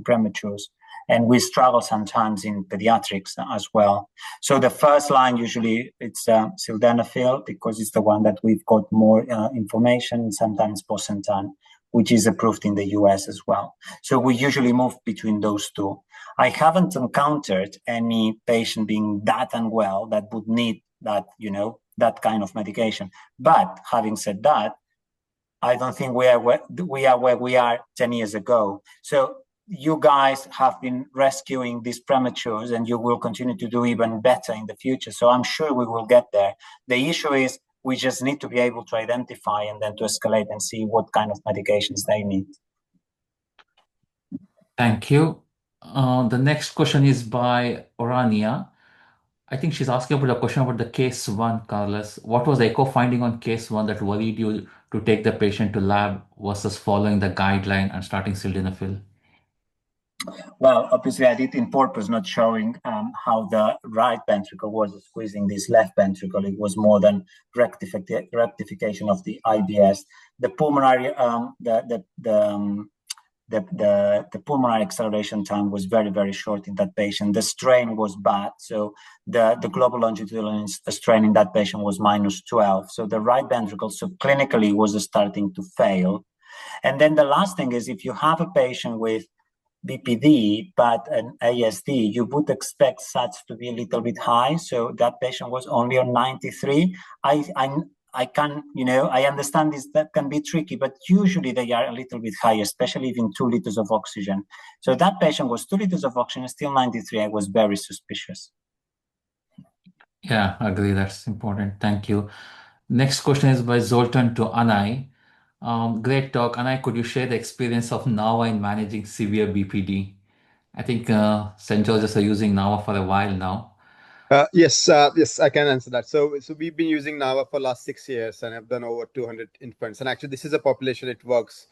prematures, and we struggle sometimes in pediatrics as well. So the first line usually it's sildenafil, because it's the one that we've got more information, and sometimes bosentan, which is approved in the US as well. So we usually move between those two. I haven't encountered any patient being that unwell that would need that, that kind of medication. But having said that, I don't think we are where we are 10 years ago. So you guys have been rescuing these prematures, and you will continue to do even better in the future. So I'm sure we will get there. The issue is we just need to be able to identify and then to escalate and see what kind of medications they need. Thank you. The next question is by Orania. I think she's asking about a question about the case 1, Carlos. What was the echo finding on case 1 that worried you to take the patient to lab versus following the guideline and starting sildenafil? Well, obviously I did in purpose, not showing how the right ventricle was squeezing this left ventricle. It was more than rectification of the IBS. The pulmonary, the pulmonary acceleration time was very, very short in that patient. The strain was bad. So the global longitudinal strain in that patient was -12. So the right ventricle, so clinically was starting to fail. And then the last thing is, if you have a patient with BPD, but an ASD, you would expect SATs to be a little bit high. So that patient was only on 93. I can, I understand this, that can be tricky, but usually they are a little bit higher, especially even 2 liters of oxygen. So that patient was 2 liters of oxygen, still 93. I was very suspicious. Yeah, I agree. That's important. Thank you. Next question is by Zoltan to Anay. Great talk. Anay, could you share the experience of NAVA in managing severe BPD? I think St. George's are using NAVA for a while now. Yes, I can answer that. So we've been using NAVA for the last 6 years, and I've done over 200 infants. And actually, this is a population it works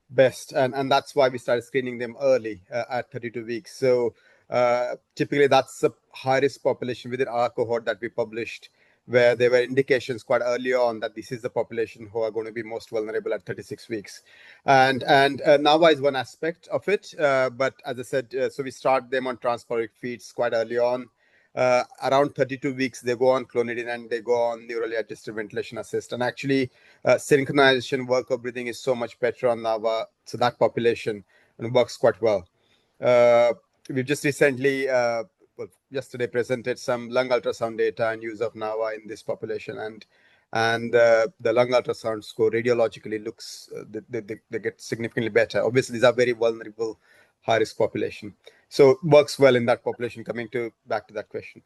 best, and that's why we started screening them early at 32 weeks. So typically, that's the high-risk population within our cohort that we published, where there were indications quite early on that this is the population who are going to be most vulnerable at 36 weeks. And NAVA is one aspect of it, but as I said, so we start them on transport feeds quite early on. Around 32 weeks, they go on clonidine and they go on neurally adjusted ventilation assist. And actually, synchronization work of breathing is so much better on NAVA, so that population, and works quite well. We've just recently, yesterday, presented some lung ultrasound data and use of NAVA in this population, and the lung ultrasound score radiologically looks they get significantly better. Obviously, these are very vulnerable, high-risk population. So it works well in that population, coming back to that question.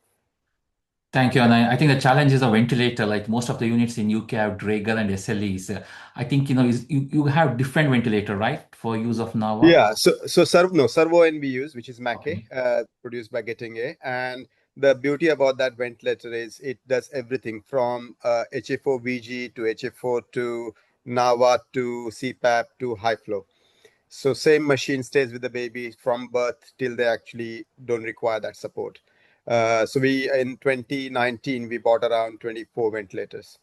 Thank you. And I think the challenge is a ventilator. Like most of the units in UK have Draeger and SLEs. I think, you have different ventilator, right, for use of NAVA? Yeah, so servo NBUs, which is MACA, Okay. produced by Getinge, and the beauty about that ventilator is it does everything from HFO VG to HFO to NAVA to CPAP to high flow. So same machine stays with the baby from birth till they actually don't require that support. So we in 2019 we bought around 24 ventilators.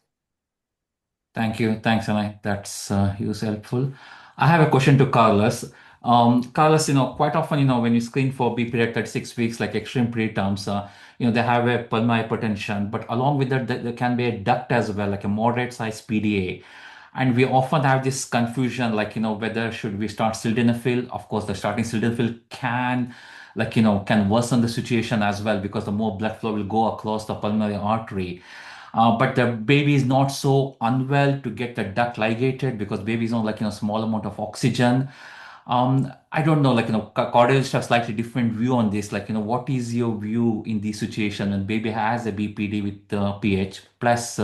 Thank you. Thanks, Anay. That's helpful. I have a question to Carlos. Carlos, quite often, when you screen for BP at 36 weeks, like extreme preterms, they have a pulmonary hypertension, but along with that, there can be a duct as well, like a moderate size PDA. And we often have this confusion, like, whether should we start sildenafil? Of course, the starting sildenafil can worsen the situation as well because the more blood flow will go across the pulmonary artery. But the baby is not so unwell to get the duct ligated because baby is on small amount of oxygen. I don't know, cardiologists have slightly different view on this. What is your view in this situation when baby has a BPD with PH plus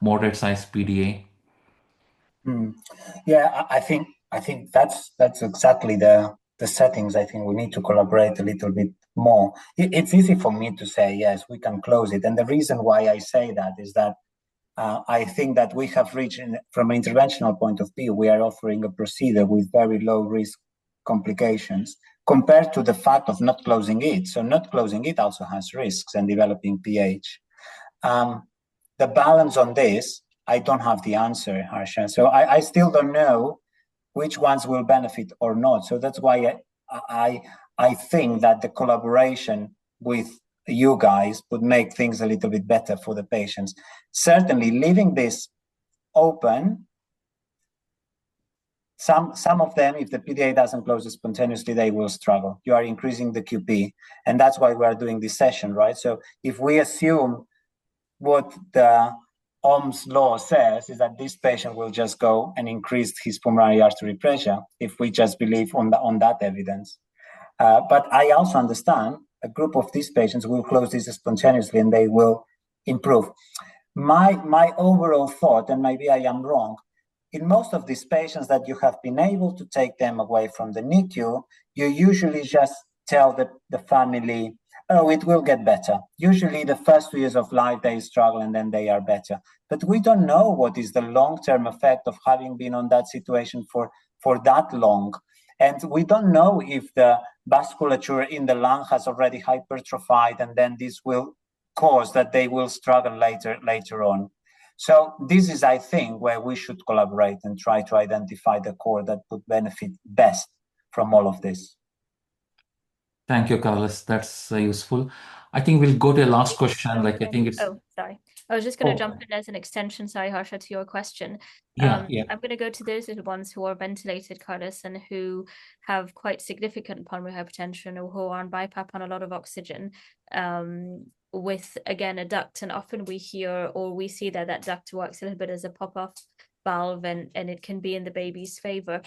moderate size PDA? Yeah, I think that's exactly the settings. I think we need to collaborate a little bit more. It's easy for me to say yes, we can close it, and the reason why I say that is that I think that we have reached, from an interventional point of view, we are offering a procedure with very low risk complications compared to the fact of not closing it. So not closing it also has risks and developing PH. The balance on this, I don't have the answer, Harsha. So I still don't know which ones will benefit or not. So that's why I think that the collaboration with you guys would make things a little bit better for the patients. Certainly, leaving this open, some of them, if the PDA doesn't close spontaneously, they will struggle. You are increasing the QP, and that's why we are doing this session, right? So if we assume what the Ohm's law says is that this patient will just go and increase his pulmonary artery pressure if we just believe on that evidence. But I also understand a group of these patients will close this spontaneously and they will improve. My overall thought, and maybe I am wrong, in most of these patients that you have been able to take them away from the NICU, you usually just tell the family, oh, it will get better. Usually the first 2 years of life, they struggle and then they are better. But we don't know what is the long-term effect of having been on that situation for that long. And we don't know if the vasculature in the lung has already hypertrophied, and then this will cause that they will struggle later on. So this is, I think, where we should collaborate and try to identify the core that would benefit best from all of this. Thank you, Carlos. That's useful. I think we'll go to the last question. I think it's. Oh, sorry. I was just going to jump in as an extension, sorry, Harsha, to your question. Yeah. I'm going to go to those little ones who are ventilated, Carlos, and who have quite significant pulmonary hypertension or who are on BiPAP on a lot of oxygen, with, again, a duct. And often we hear or we see that duct works a little bit as a pop-off valve, and it can be in the baby's favor.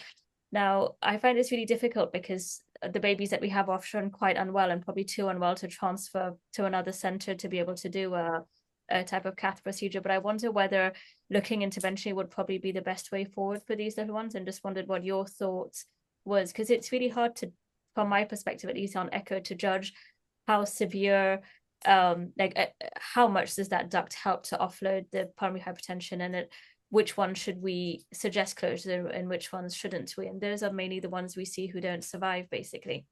Now, I find this really difficult because the babies that we have are often quite unwell and probably too unwell to transfer to another center to be able to do a type of cath procedure. But I wonder whether looking interventionally would probably be the best way forward for these little ones, and just wondered what your thoughts was, because it's really hard to, from my perspective, at least on echo, to judge how severe, how much does that duct help to offload the pulmonary hypertension, and which one should we suggest closure and which ones shouldn't we? And those are mainly the ones we see who don't survive, basically.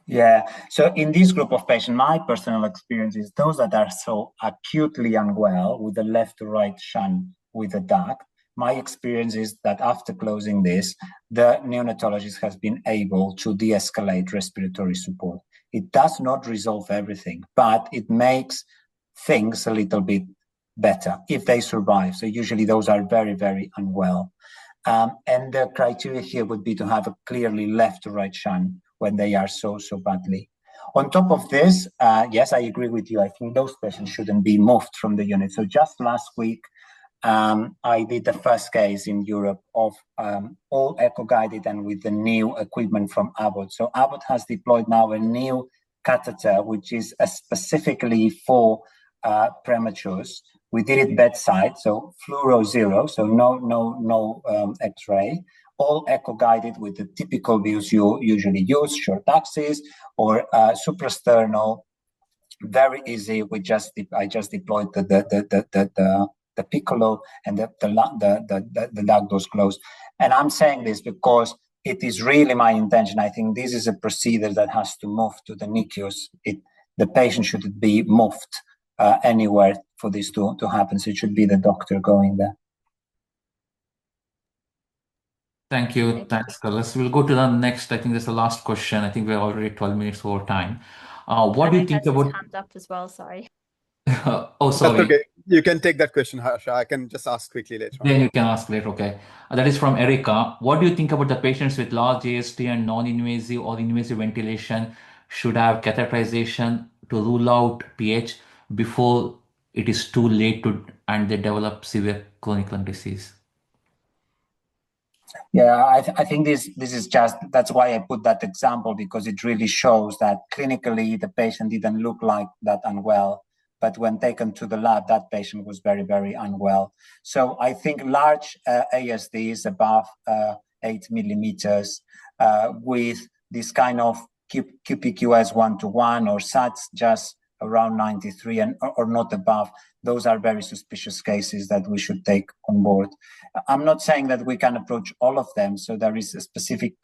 Yeah, so in this group of patients, my personal experience is those that are so acutely unwell with the left to right shunt with a duct, my experience is that after closing this, the neonatologist has been able to de-escalate respiratory support. It does not resolve everything, but it makes things a little bit better if they survive. So usually those are very, very unwell. And the criteria here would be to have a clearly left to right shunt when they are so badly. On top of this, yes, I agree with you. I think those patients shouldn't be moved from the unit. So just last week, I did the first case in Europe of all echo-guided and with the new equipment from Abbott. So Abbott has deployed now a new catheter, which is specifically for prematures. We did it bedside, so fluoro 0, so no X-ray. All echo-guided with the typical views you usually use, short axis or suprasternal. Very easy. I just deployed the piccolo and the lung goes closed. And I'm saying this because it is really my intention. I think this is a procedure that has to move to the NICUs. The patient shouldn't be moved anywhere for this to happen. So it should be the doctor going there. Thank you. Thanks, Carlos. We'll go to the next. I think that's the last question. I think we're already 12 minutes over time. What do you think about... hand up as well, sorry. Oh, sorry. That's okay. You can take that question, Harsha. I can just ask quickly later on. Then you can ask later, okay. That is from Erica. What do you think about the patients with large AST and non-invasive or invasive ventilation should have catheterization to rule out PH before it is too late and they develop severe chronic lung disease? Yeah, I think this is just, that's why I put that example, because it really shows that clinically the patient didn't look like that unwell, but when taken to the lab, that patient was very, very unwell. So I think large ASDs above 8 millimeters with this kind of QPQS 1-to-1 or SATs just around 93 or not above, those are very suspicious cases that we should take on board. I'm not saying that we can approach all of them, so there is a specific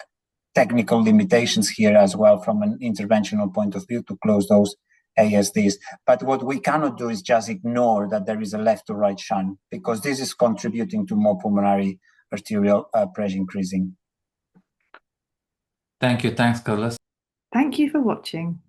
technical limitations here as well from an interventional point of view to close those ASDs. But what we cannot do is just ignore that there is a left to right shunt, because this is contributing to more pulmonary arterial pressure increasing. Thank you. Thanks, Carlos. Thank you for watching.